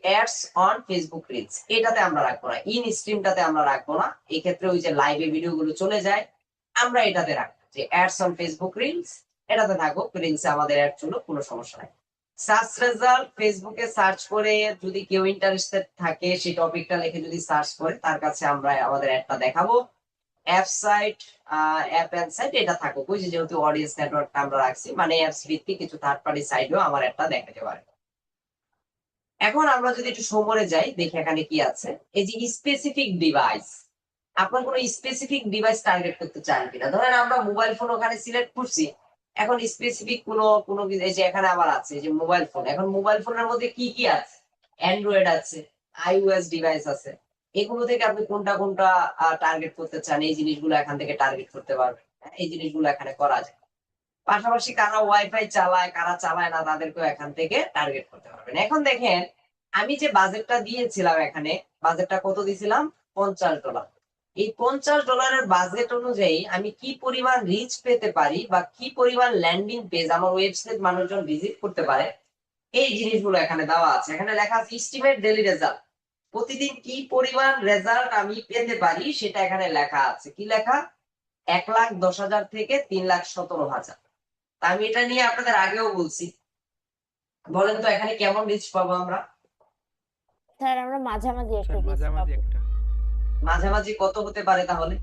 অ্যাডস অন ফেসবুক রিলস, এটাতে আমরা রাখবো না। ইন স্ট্রিমটাতে আমরা রাখবো না, এই ক্ষেত্রে ওই যে লাইভে ভিডিও গুলো চলে যায়, আমরা এটাতে রাখবো যে অ্যাডস অন ফেসবুক রিলস, এটাতে থাকবো। রিলসে আমাদের অ্যাড চলো, কোনো সমস্যা নাই। সার্চ রেজাল্ট, ফেসবুকে সার্চ করে যদি কেউ ইন্টারেস্টেড থাকে, সেই টপিকটা লিখে যদি সার্চ করে, তার কাছে আমরা আমাদের অ্যাডটা দেখাবো। App site, app and site এটা থাকুক, ওই যে যেহেতু অডিয়েন্স নেটওয়ার্কটা আমরা রাখছি, মানে অ্যাপস ভিত্তিক কিছু থার্ড পার্টি সাইটেও আমার একটা দেখাতে পারে। এখন আমরা যদি একটু সমরে যাই, দেখি এখানে কি আছে। এই যে স্পেসিফিক ডিভাইস, আপনার কোনো স্পেসিফিক ডিভাইস টার্গেট করতে চান কিনা। ধরেন আমরা মোবাইল ফোন ওখানে সিলেক্ট করছি, এখন স্পেসিফিক কোনো কোনো এই যে এখানে আবার আছে যে মোবাইল ফোন, এখন মোবাইল ফোনের মধ্যে কি কি আছে, অ্যান্ড্রয়েড আছে, আইওএস ডিভাইস আছে, এগুলো থেকে আপনি কোনটা কোনটা টার্গেট করতে চান, এই জিনিসগুলো এখান থেকে টার্গেট করতে পারবেন। হ্যাঁ, এই জিনিসগুলো এখানে করা যায়। পাশাপাশি কারা ওয়াইফাই চালায় কারা চালায় না তাদেরকেও এখান থেকে টার্গেট করতে পারবেন। এখন দেখেন আমি যে বাজেটটা দিয়েছিলাম, এখানে বাজেটটা কত দিয়েছিলাম, $50। এই $50 বাজেট অনুযায়ী আমি কি পরিমাণ রিচ পেতে পারি বা কি পরিমাণ ল্যান্ডিং পেজ আমার ওয়েবসাইট মানুষজন ভিজিট করতে পারে, এই জিনিসগুলো এখানে দেওয়া আছে। এখানে লেখা আছে এস্টিমেট ডেইলি রেজাল্ট, প্রতিদিন কি পরিমাণ রেজাল্ট আমি পেতে পারি সেটা এখানে লেখা আছে। কি লেখা, 1,10,000 থেকে 3,17,000। আমি এটা নিয়ে আপনাদের আগেও বলছি, বলেন তো এখানে কেমন রিচ পাবো আমরা? স্যার আমরা মাঝামাঝি একটা স্যার রিচ মাঝামাঝি পাবো। একটা মাঝামাঝি কত হতে পারে তাহলে?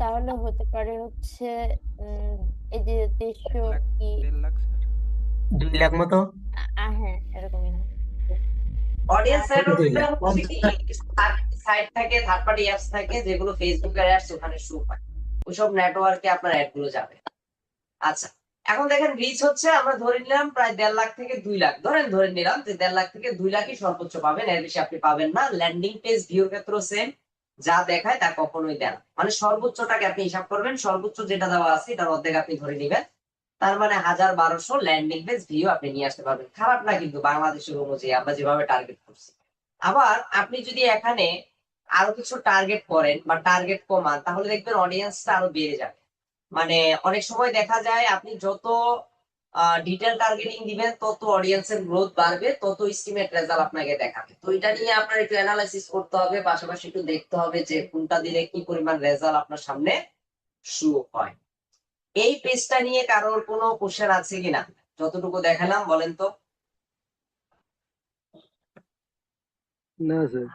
তাহলে হতে পারে হচ্ছে এই যে 150 1 লাখ কি 1.5 লাখ স্যার। 2 লাখ মতো। হ্যাঁ এরকমই হয়। অডিয়েন্স সাইড কত 2 লাখ? হচ্ছে কি, সাইট থাকে, থার্ড পার্টি অ্যাপস থাকে যেগুলো ফেসবুকের অ্যাডস ওখানে শো পায়, ওইসব নেটওয়ার্কে আপনার অ্যাড গুলো যাবে। আচ্ছা, এখন দেখেন রিচ হচ্ছে আমরা ধরে নিলাম প্রায় 1.5 লাখ থেকে 2 লাখ, ধরে নিলাম যে 1.5 লাখ থেকে 2 লাখই সর্বোচ্চ পাবেন, এর বেশি আপনি পাবেন না। ল্যান্ডিং পেজ ভিউর ক্ষেত্রেও সেম, যা দেখায় তা কখনোই দেন, মানে সর্বোচ্চটাকে আপনি হিসাব করবেন, সর্বোচ্চ যেটা দেওয়া আছে এটার অর্ধেক আপনি ধরে নিবেন, তার মানে 1,000-1,200 ল্যান্ডিং পেজ ভিউ আপনি নিয়ে আসতে পারবেন। খারাপ না কিন্তু বাংলাদেশের অনুযায়ী আমরা যেভাবে টার্গেট করছি। আবার আপনি যদি এখানে আরো কিছু টার্গেট করেন বা টার্গেট কমান, তাহলে দেখবেন অডিয়েন্সটা আরো বেড়ে যাবে। মানে অনেক সময় দেখা যায় আপনি যত ডিটেল টার্গেটিং দিবেন তত অডিয়েন্সের গ্রোথ বাড়বে, তত এস্টিমেট রেজাল্ট আপনাকে দেখাবে। তো এটা নিয়ে আপনার একটু অ্যানালাইসিস করতে হবে, পাশাপাশি একটু দেখতে হবে যে কোনটা দিলে কি পরিমাণ রেজাল্ট আপনার সামনে শো হয়। এই পেজটা নিয়ে কারোর কোনো কোশ্চেন আছে কিনা, যতটুকু দেখালাম বলেন তো? না স্যার।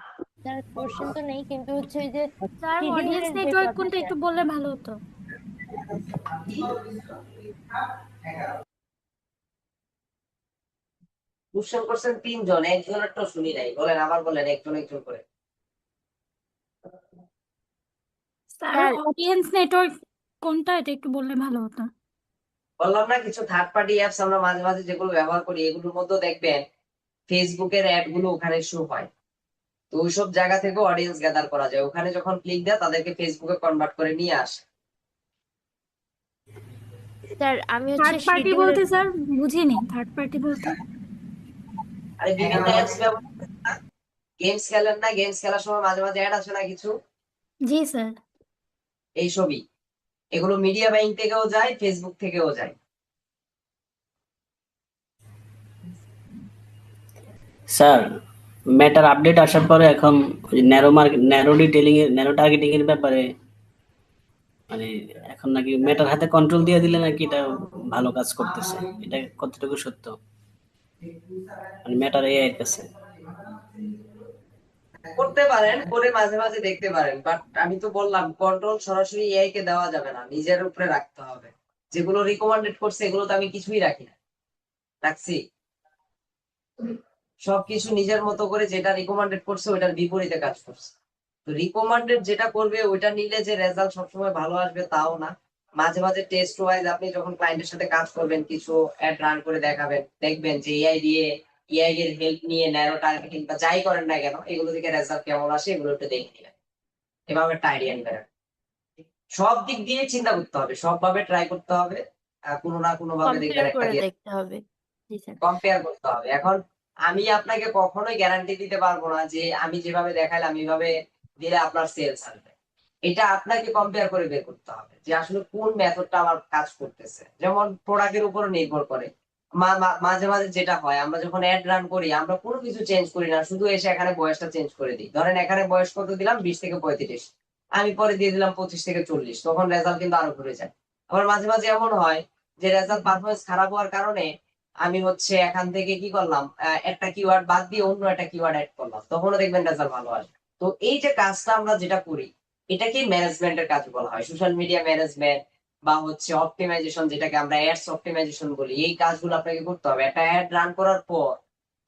স্যার কোশ্চেন তো নেই, কিন্তু হচ্ছে ওই যে স্যার সিডিউলের অডিয়েন্স নেটওয়ার্ক ব্যাপারটা কোনটা একটু বললে ভালো হতো। কোশ্চেন করছেন 3 জন, একজনের তো শুনি নাই, বলেন আবার বলেন একজন একজন করে। স্যার স্যার অডিয়েন্স নেটওয়ার্ক কোনটা এটা একটু বললে ভালো হতো। বললাম না কিছু থার্ড পার্টি অ্যাপস আমরা মাঝে মাঝে যেগুলো ব্যবহার করি, এগুলোর মধ্যে দেখবেন ফেসবুকের অ্যাড গুলো ওখানে শো হয়। তো ওইসব জায়গা থেকে অডিয়েন্স গ্যাদার করা যায়, ওখানে যখন ক্লিক দেয় তাদেরকে ফেসবুকে কনভার্ট করে নিয়ে আসে। স্যার আমি হচ্ছে থার্ড পার্টি শিডিউলের বলতে স্যার বুঝিনি, থার্ড পার্টি বলতে আরে বিভিন্ন অ্যাপস ব্যবহার করেন না, গেমস খেলেন না, গেমস খেলার সময় মাঝে মাঝে অ্যাড আসে না কিছু, জি স্যার। এইসবই। এগুলো মিডিয়া বাইং থেকেও যায়, ফেসবুক থেকেও যায়। স্যার মেটার আপডেট আসার পরে এখন ন্যারো ডিটেইলিং এর ন্যারো টার্গেটিং এর ব্যাপারে মানে এখন নাকি মেটার হাতে কন্ট্রোল দিয়ে দিলে নাকি এটা ভালো কাজ করতেছে, এটা কতটুকু সত্য? মানে মেটার এআই এর কাছে করতে পারেন, করে মাঝে মাঝে দেখতে পারেন, বাট আমি তো বললাম কন্ট্রোল সরাসরি এআই কে দেওয়া যাবে না, নিজের উপরে রাখতে হবে। যেগুলো রিকমেন্ডেড করছে এগুলো তো আমি কিছুই রাখি না, রাখছি সবকিছু নিজের মতো করে, যেটা রিকমেন্ডেড করছে ওইটার বিপরীতে কাজ করছে। তো রিকমেন্ডেড যেটা করবে ওইটা নিলে যে রেজাল্ট সবসময় ভালো আসবে তাও না। মাঝে মাঝে টেস্ট ওয়াইজ আপনি যখন ক্লায়েন্টের সাথে কাজ করবেন, কিছু অ্যাড রান করে দেখাবেন, দেখবেন যে এআই দিয়ে, এআই এর হেল্প নিয়ে ন্যারো টার্গেটিং বা যাই করেন না কেন এগুলো থেকে রেজাল্ট কেমন আসে এগুলো একটু দেখে নেবেন, এভাবে একটা আইডিয়া নেবেন। সব দিক দিয়ে চিন্তা করতে হবে, সবভাবে ট্রাই করতে হবে, কোনো না কোনো ভাবে দেখবেন কম্পেয়ার একটা করে দিয়ে দেখতে হবে। জি স্যার। কম্পেয়ার করতে হবে। এখন আমি আপনাকে কখনোই গ্যারান্টি দিতে পারবো না যে আমি যেভাবে দেখাইলাম এইভাবে দিলে আপনার সেলস আসবে। এটা আপনাকে কম্পেয়ার করে বের করতে হবে যে আসলে কোন মেথডটা আমার কাজ করতেছে। যেমন প্রোডাক্টের উপর নির্ভর করে, মাঝে মাঝে যেটা হয় আমরা যখন অ্যাড রান করি আমরা কোনো কিছু চেঞ্জ করি না, শুধু এসে এখানে বয়সটা চেঞ্জ করে দিই। ধরেন এখানে বয়স কত দিলাম, 20 থেকে 35, আমি পরে দিয়ে দিলাম 25 থেকে 40, তখন রেজাল্ট কিন্তু আরো ঘুরে যায়। আবার মাঝে মাঝে এমন হয় যে রেজাল্ট পারফরমেন্স খারাপ হওয়ার কারণে আমি হচ্ছে এখান থেকে কি করলাম, একটা কিওয়ার্ড বাদ দিয়ে অন্য একটা কিওয়ার্ড অ্যাড করলাম, তখনও দেখবেন রেজাল্ট ভালো আসবে। তো এই যে কাজটা আমরা যেটা করি এটাকে ম্যানেজমেন্টের কাজ বলা হয়, সোশ্যাল মিডিয়া ম্যানেজমেন্ট বা হচ্ছে অপটিমাইজেশন, যেটাকে আমরা অ্যাডস অপটিমাইজেশন বলি। এই কাজগুলো আপনাকে করতে হবে। একটা অ্যাড রান করার পর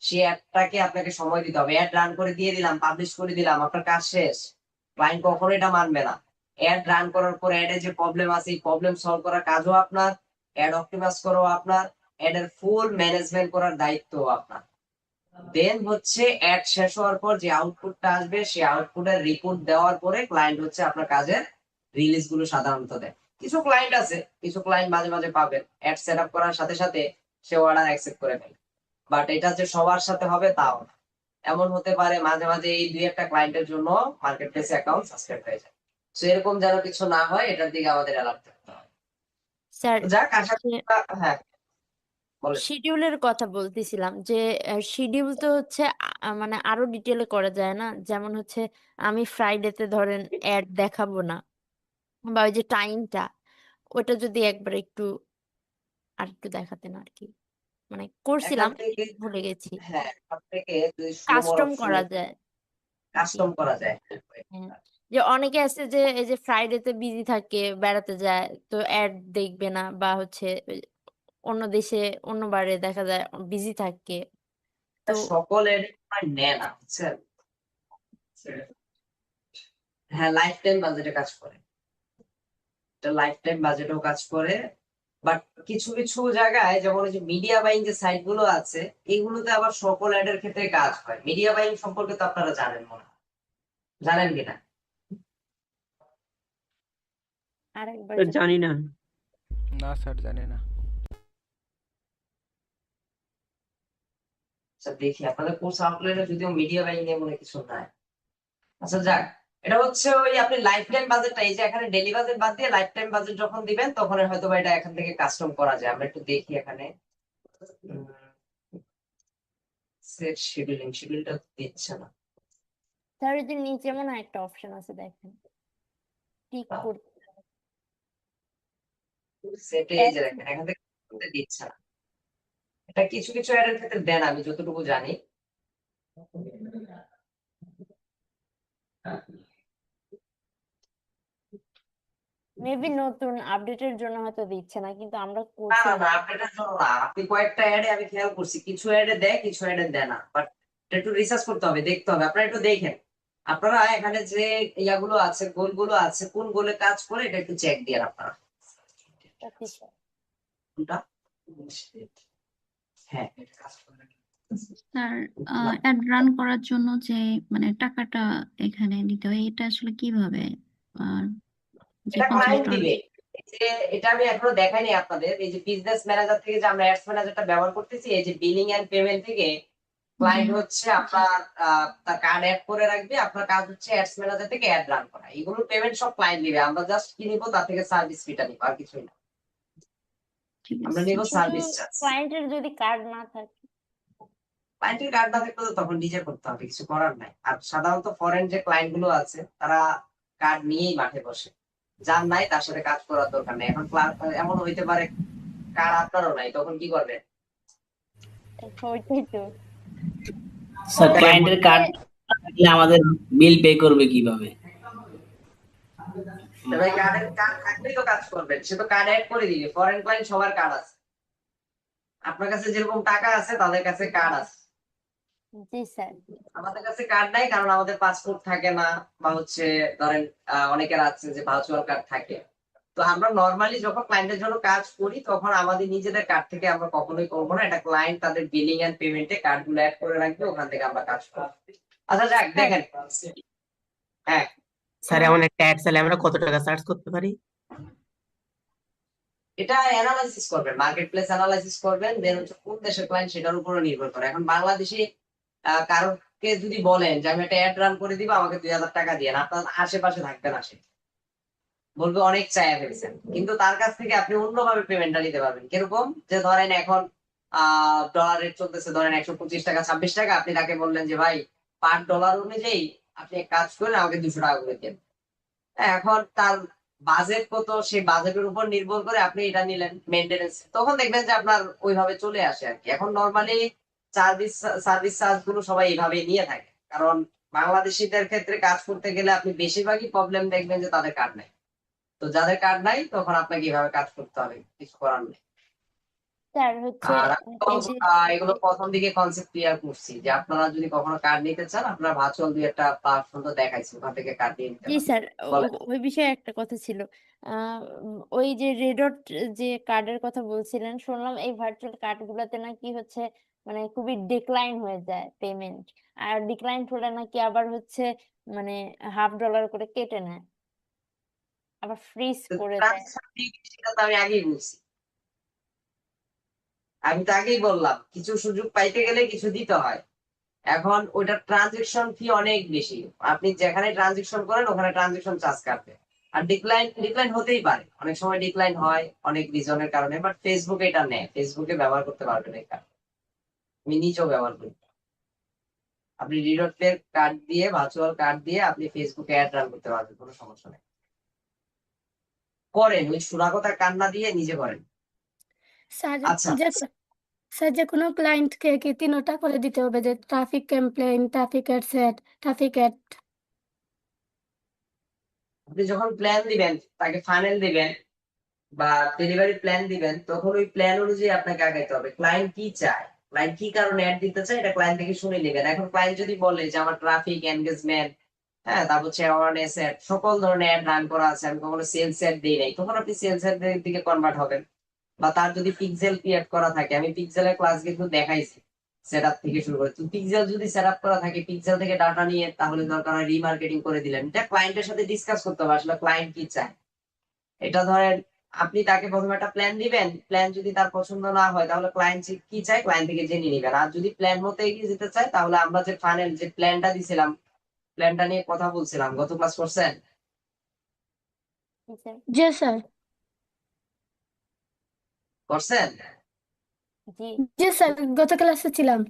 সেই অ্যাডটাকে আপনাকে সময় দিতে হবে। অ্যাড রান করে দিয়ে দিলাম, পাবলিশ করে দিলাম, আপনার কাজ শেষ। ক্লায়েন্ট কখনো এটা মানবে না। অ্যাড রান করার পর অ্যাডে যে প্রবলেম আছে এই প্রবলেম সলভ করার কাজও আপনার, অ্যাড অপটিমাইজ করো আপনার, অ্যাড এর ফুল ম্যানেজমেন্ট করার দায়িত্ব আপনার। দেন হচ্ছে অ্যাড শেষ হওয়ার পর যে আউটপুটটা আসবে সেই আউটপুটের রিপোর্ট দেওয়ার পরে ক্লায়েন্ট হচ্ছে আপনার কাজের রিলিজ গুলো সাধারণত দেয়। কিছু ক্লায়েন্ট আছে, কিছু ক্লায়েন্ট মাঝে মাঝে পাবেন অ্যাড সেট আপ করার সাথে সাথে সে অর্ডার অ্যাকসেপ্ট করে ফেলে, বাট এটা যে সবার সাথে হবে তাও না। এমন হতে পারে মাঝে মাঝে এই দুই একটা ক্লায়েন্টের জন্য মার্কেট প্লেস অ্যাকাউন্ট সাসপেন্ড হয়ে যায়। তো এরকম যেন কিছু না হয় এটার দিকে আমাদের অ্যালার্ট থাকতে হবে। স্যার তো যাক আশা করি হ্যাঁ বলেন। শিডিউলের কথা বলতেছিলাম যে শিডিউল তো হচ্ছে মানে আরো ডিটেলে করা যায় না, যেমন হচ্ছে আমি ফ্রাইডেতে ধরেন অ্যাড দেখাবো না, বা ওই যে টাইমটা ওটা যদি একবার একটু আর একটু দেখাতেন আর কি, মানে এখান করছিলাম থেকে ভুলে গেছি। হ্যাঁ এখান থেকে যদি স্লো কাস্টম অপশন করা যায় জি। কাস্টম করা যায়। হ্যাঁ, যে অনেকে আছে যে এই যে ফ্রাইডেতে বিজি থাকে, বেড়াতে যায়, তো অ্যাড দেখবে না, বা হচ্ছে ওই অন্য দেশে অন্য বারে দেখা যায় বিজি থাকে, তো সকল এডিট নেয় না বুঝছেন। হ্যাঁ লাইফ টাইম বাজেটে কাজ করে, এটা লাইফ টাইম বাজেটেও কাজ করে। বাট কিছু কিছু জায়গায় যেমন ওই যে মিডিয়া বাইং যে সাইট গুলো আছে এগুলোতে আবার সকল অ্যাডের ক্ষেত্রে কাজ হয়। মিডিয়া বাইং সম্পর্কে তো আপনারা জানেন মনে হয়, জানেন কিনা? আরেকবার স্যার জানি না। না স্যার জানি না। আচ্ছা দেখি আপনাদের কোর্স আউটলাইনে যদিও মিডিয়া বাইং নিয়ে মনে কিছু নাই। আচ্ছা যাক, এটা হচ্ছে ওই আপনি লাইফ টাইম বাজেটটা এই যে এখানে ডেলি বাজেট বাদ দিয়ে লাইফ টাইম বাজেট যখন দিবেন তখন হয়তো বা এটা এখান থেকে কাস্টম করা যায়। আমরা একটু দেখি এখানে সেট শিডিউলিং, শিডিউলটা দিচ্ছে না। স্যার ওই যে নিচে মনে হয় একটা অপশন আছে দেখেন, টিক করতে সেটে এই যে দেখেন এখান থেকে করতে দিচ্ছে না। এটা কিছু কিছু অ্যাডের ক্ষেত্রে দেন আমি যতটুকু জানি। মেবি নতুন আপডেটের জন্য হয়তো দিচ্ছে না, কিন্তু আমরা না না করছিলাম। না আপনাদের জন্য না, আপনি কয়েকটা অ্যাডে আমি খেয়াল করছি কিছু অ্যাডে দেয় কিছু অ্যাডে দেয় না, বাট একটু রিসার্চ করতে হবে, দেখতে হবে। আপনারা একটু দেখেন, আপনারা এখানে যে ইয়াগুলো আছে গোলগুলো আছে কোন গোলে কাজ করে এটা একটু চেক দিয়ে আপনারা সত্যি স্যার। কোনটা হ্যাঁ এটা কাজ করে নাকি? স্যার অ্যাড রান করার জন্য যে মানে টাকাটা এখানে দিতে হয়, এটা আসলে কিভাবে যে এটা ক্লায়েন্ট $50 দিবে। এই যে এটা আমি এখনো দেখাইনি আপনাদের, এই যে বিজনেস ম্যানেজার থেকে যে আমরা অ্যাডস ম্যানেজারটা ব্যবহার করতেছি এই যে বিলিং এন্ড পেমেন্ট থেকে ক্লায়েন্ট হচ্ছে আপনার তার কার্ড অ্যাড করে রাখবে, আপনার কাজ হচ্ছে অ্যাডস ম্যানেজার থেকে অ্যাড রান করা। এগুলো পেমেন্ট সব ক্লায়েন্ট নিবে, আমরা জাস্ট কি নিবো তার থেকে সার্ভিস ফিটা নিবো আর কিছুই না। ঠিক আমরা আছে নিবো কিন্তু সার্ভিস চার্জ। ক্লায়েন্টের যদি কার্ড না থাকে, ক্লায়েন্টের কার্ড না থাকলে তো তখন নিজে করতে হবে, কিছু করার নাই। আর সাধারণত ফরেন যে ক্লায়েন্ট গুলো আছে তারা কার্ড নিয়েই মাঠে বসে, যার নাই তার সাথে কাজ করার দরকার নেই। এখন এমন হইতে পারে কার্ড আপনারও নাই, তখন কি করবেন? ওইটাই তো। স্যার ক্লায়েন্টের কার্ড আমাদের বিল পে করবে কিভাবে? ভাই কার্ড থাকলেই তো কাজ করবেন, সে তো কার্ড অ্যাড করে দিবে। ফরেন ক্লায়েন্ট সবার কার্ড আছে, আপনার কাছে যেরকম টাকা আছে তাদের কাছে কার্ড আছে। জি স্যার। আমাদের কাছে কার্ড নাই কারণ আমাদের পাসপোর্ট থাকে না, বা হচ্ছে ধরেন অনেকের আছে যে ভার্চুয়াল কার্ড থাকে। তো আমরা নরমালি যখন ক্লায়েন্টের জন্য কাজ করি তখন আমাদের নিজেদের কার্ড থেকে আমরা কখনোই করবো না, এটা ক্লায়েন্ট তাদের বিলিং এন্ড পেমেন্টে কার্ড গুলো অ্যাড করে রাখবে, ওখান থেকে আমরা কাজ করবো। আচ্ছা যাক দেখেন হ্যাঁ স্যার এমন একটা অ্যাড চাইলে আমরা কত টাকা চার্জ করতে পারি? এটা অ্যানালাইসিস করবেন, মার্কেট প্লেস অ্যানালাইসিস করবেন, দেন হচ্ছে কোন দেশের ক্লায়েন্ট সেটার উপর নির্ভর করে। এখন বাংলাদেশি কারোকে যদি বলেন যে আমি একটা অ্যাড রান করে দিব আমাকে 2000 টাকা দিয়ে, আপনার আশেপাশে থাকবে না, সে বলবে অনেক চাইয়া ফেলছেন। কিন্তু তার কাছ থেকে আপনি অন্যভাবে পেমেন্টটা নিতে পারবেন। কিরকম? যে ধরেন এখন ডলার রেট চলতেছে ধরেন 125 টাকা 26 টাকা, আপনি তাকে বললেন যে ভাই পার ডলার অনুযায়ী আপনি এক কাজ করেন আমাকে 200 টাকা করে দেন। এখন তার বাজেট কত সেই বাজেটের উপর নির্ভর করে আপনি এটা নিলেন মেইনটেনেন্স, তখন দেখবেন যে আপনার ওইভাবে চলে আসে আর কি। এখন নরমালি সার্ভিস চার্জ গুলো সবাই এইভাবেই নিয়ে থাকে, কারণ বাংলাদেশিদের ক্ষেত্রে কাজ করতে গেলে আপনি বেশিরভাগই প্রবলেম দেখবেন যে তাদের কার্ড নাই। তো যাদের কার্ড নাই তখন আপনাকে এইভাবে কাজ করতে হবে, কিছু করার নেই। স্যার হচ্ছে আর আমি তো, এই যে এগুলো প্রথম দিকে কনসেপ্ট ক্লিয়ার করছি যে আপনারা যদি কখনো কার্ড নিতে চান, আপনারা ভার্চুয়াল দুই একটা প্ল্যাটফর্ম তো দেখাইছি, ওখান থেকে কার্ড নিয়ে নিতে জি পারেন। স্যার, বলেন। ওই বিষয়ে একটা কথা ছিল। ওই যে রেডট যে কার্ডের কথা বলছিলেন, শুনলাম এই ভার্চুয়াল কার্ডগুলোতে নাকি হচ্ছে মানে খুবই ডিক্লাইন হয়ে যায় পেমেন্ট, আর ডিক্লাইন হলে নাকি আবার হচ্ছে মানে $50 করে কেটে নেয়, আবার ফ্রিজ করে দেয়। ট্রানজাকশন ফি সেটা তো আমি আগেই বলছি, আমি তো আগেই বললাম কিছু সুযোগ পাইতে গেলে কিছু দিতে হয়। এখন ওইটা ট্রানজেকশন ফি অনেক বেশি, আপনি যেখানে ট্রানজেকশন করেন ওখানে ট্রানজেকশন চার্জ কাটবে। আর ডিক্লাইন হতেই পারে, অনেক সময় ডিক্লাইন হয় অনেক রিজনের কারণে, বাট ফেসবুকে এটা নেই, ফেসবুকে ব্যবহার করতে পারবেন এই কার্ড। আমি নিজেও ব্যবহার করি। আপনি রিডট পে কার্ড দিয়ে, ভার্চুয়াল কার্ড দিয়ে আপনি ফেসবুকে অ্যাড রান করতে পারবেন, কোনো সমস্যা নেই। করেন, ওই সুরাগতা কান্না দিয়ে নিজে করেন। স্যার আচ্ছা, যে স্যার যে কোনো ক্লায়েন্টকে কি 3টা করে দিতে হবে, যে traffic complain, traffic add, traffic add? আপনি যখন প্ল্যান দিবেন, তাকে ফাইনাল দিবেন বা ডেলিভারি প্ল্যান দিবেন, তখন ওই প্ল্যান অনুযায়ী আপনাকে আগাইতে হবে। ক্লায়েন্ট কি চায়, ক্লায়েন্ট কি কারণে অ্যাড দিতে চায়, এটা ক্লায়েন্ট থেকে শুনে নেবেন। এখন ক্লায়েন্ট যদি বলে যে আমার ট্রাফিক এনগেজমেন্ট, হ্যাঁ, তারপর হচ্ছে অ্যাওয়ারনেস অ্যাড, সকল ধরনের অ্যাড রান করা আছে, আমি কখনো সেলস অ্যাড দিই নাই, তখন আপনি সেলস অ্যাড দিকে কনভার্ট হবেন। বা তার যদি পিক্সেল ক্রিয়েট করা থাকে, আমি পিক্সেলের ক্লাস কিন্তু দেখাইছি সেটআপ থেকে শুরু করে, তো পিক্সেল যদি সেটআপ করা থাকে, পিক্সেল থেকে ডাটা নিয়ে তাহলে দরকার হয় রিমার্কেটিং করে দিলেন। এটা ক্লায়েন্টের সাথে ডিসকাস করতে হবে আসলে ক্লায়েন্ট কি চায়। এটা ধরেন আপনি তাকে প্রথমে একটা প্ল্যান দিবেন, প্ল্যান যদি তার পছন্দ না হয় তাহলে ক্লায়েন্ট কি চায় ক্লায়েন্ট থেকে জেনে নিবেন। আর যদি প্ল্যান মতো এগিয়ে যেতে চায় তাহলে আমরা যে ফাইনাল যে প্ল্যানটা দিছিলাম, প্ল্যানটা নিয়ে কথা বলছিলাম, গত ক্লাস করছেন? জি স্যার। জি স্যার। করছেন? জি জি স্যার, গত ক্লাসে ছিলাম।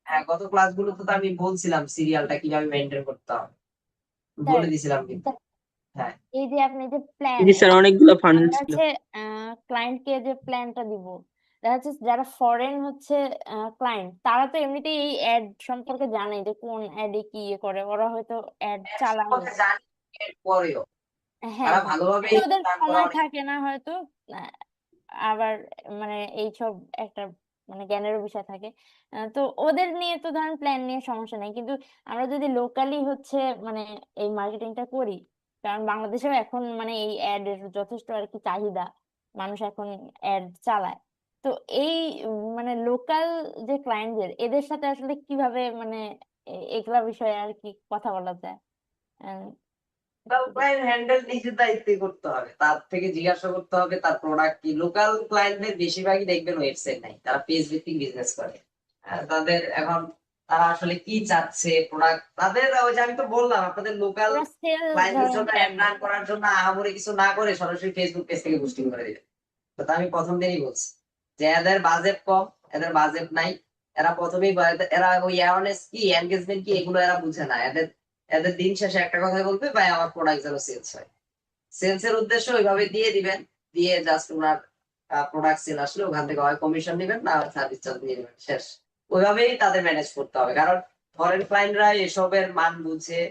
হ্যাঁ, গত ক্লাসগুলোতে তো আমি বলছিলাম সিরিয়ালটা কিভাবে মেনটেন করতে হবে, স্যার, বলে দিছিলাম কিন্তু। হ্যাঁ, এই যে আপনি যে প্ল্যান, জি স্যার, অনেকগুলো ফান্ড আমরা ছিল। হচ্ছে ক্লায়েন্টকে যে প্ল্যানটা দিব, দেখা যাচ্ছে যারা ফরেন হচ্ছে ক্লায়েন্ট, তারা তো এমনিতেই এই অ্যাড সম্পর্কে জানে যে কোন অ্যাডে কি ইয়ে করে, ওরা হয়তো অ্যাড এর চালায় না। সম্পর্কে জানি, এর পরেও হ্যাঁ তারা হ্যাঁ, ভালোভাবে কিন্তু ওদের রান করা সময় অনেক। থাকে না হয়তো, আহ, আবার মানে এইসব একটা মানে জ্ঞানেরও বিষয় থাকে। তো ওদের নিয়ে তো ধরেন প্ল্যান নিয়ে সমস্যা নেই, কিন্তু আমরা যদি লোকালি হচ্ছে মানে এই মার্কেটিংটা করি, কারণ বাংলাদেশেও এখন মানে এই অ্যাড এর যথেষ্ট আর কি চাহিদা, মানুষ এখন অ্যাড চালায়। তো এই মানে লোকাল যে ক্লায়েন্টদের, এদের সাথে আসলে কিভাবে মানে এগুলা বিষয়ে আর কি কথা বলা যায়? আহ, লোকাল ক্লায়েন্ট হ্যান্ডেল নিজের দায়িত্বে করতে হবে, তার থেকে জিজ্ঞাসা করতে হবে তার প্রোডাক্ট কি। লোকাল ক্লায়েন্টদের বেশিরভাগই দেখবেন ওয়েবসাইট নাই, তারা পেজ ভিত্তিক বিজনেস করে। তাদের এখন তারা আসলে কি চাচ্ছে প্রোডাক্ট, তাদের ওই যে আমি তো বললাম আপনাদের লোকাল ওরা সেল ক্লায়েন্টদের ধরেন জন্য করে অ্যাড না। রান করার জন্য আহামরি কিছু না করে সরাসরি ফেসবুক পেজ থেকে বুস্টিং করে দিবে। তো তা আমি প্রথম দিনই বলছি যে এদের বাজেট কম, এদের বাজেট নাই, এরা প্রথমেই এরা ওই অ্যাওয়ারনেস কি এনগেজমেন্ট কি এগুলো এরা বুঝে না। এদের এদের দিন শেষে একটা কথা বলবে, ভাই আমার প্রোডাক্ট যেন সেলস হয়। সেলস এর উদ্দেশ্য ওইভাবে দিয়ে দিবেন, দিয়ে জাস্ট ওনার প্রোডাক্ট সেল আসলে ওখান থেকে হয় কমিশন নেবেন না সার্ভিস চার্জ নিয়ে নেবেন, শেষ। ওইভাবেই তাদের ম্যানেজ করতে হবে, কারণ ফরেন ক্লায়েন্টরা এসবের মান বুঝে,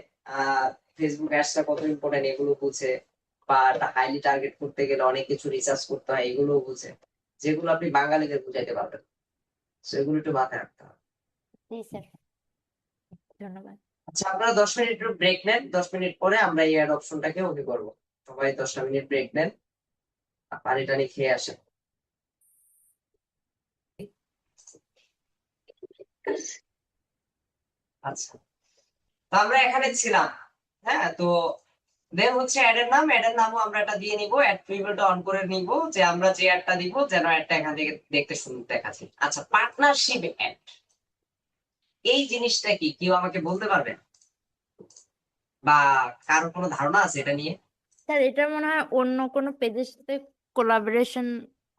ফেসবুক অ্যাডসটা কত ইম্পর্টেন্ট এগুলো বুঝে, বা হাইলি টার্গেট করতে গেলে অনেক কিছু রিসার্চ করতে হয় এগুলো বুঝে, যেগুলো আপনি বাঙালিদের বুঝাইতে পারবেন। সেগুলো একটু মাথায় রাখতে হবে। জি স্যার, ধন্যবাদ। আচ্ছা, আপনারা 10 মিনিট একটু ব্রেক নেন, 10 মিনিট পরে আমরা এই অ্যাড অপশনটাকে ওকে করবো। সবাই 10টা মিনিট ব্রেক নেন, আর পানি টানি খেয়ে আসেন। আচ্ছা, তো আমরা এখানে ছিলাম। হ্যাঁ, তো দেন হচ্ছে অ্যাডের নামও আমরা এটা দিয়ে নিব, অ্যাড প্রিভিউটা অন করে নিব, যে আমরা যে অ্যাডটা দিব যেন অ্যাডটা এখান থেকে দেখতে সুন্দর দেখাচ্ছে। আচ্ছা, পার্টনারশিপ অ্যাড এই জিনিসটা কি কেউ আমাকে বলতে পারবেন, বা কারো কোনো ধারণা আছে এটা নিয়ে? স্যার, এটা মনে হয় অন্য কোনো পেজের সাথে কোলাবোরেশন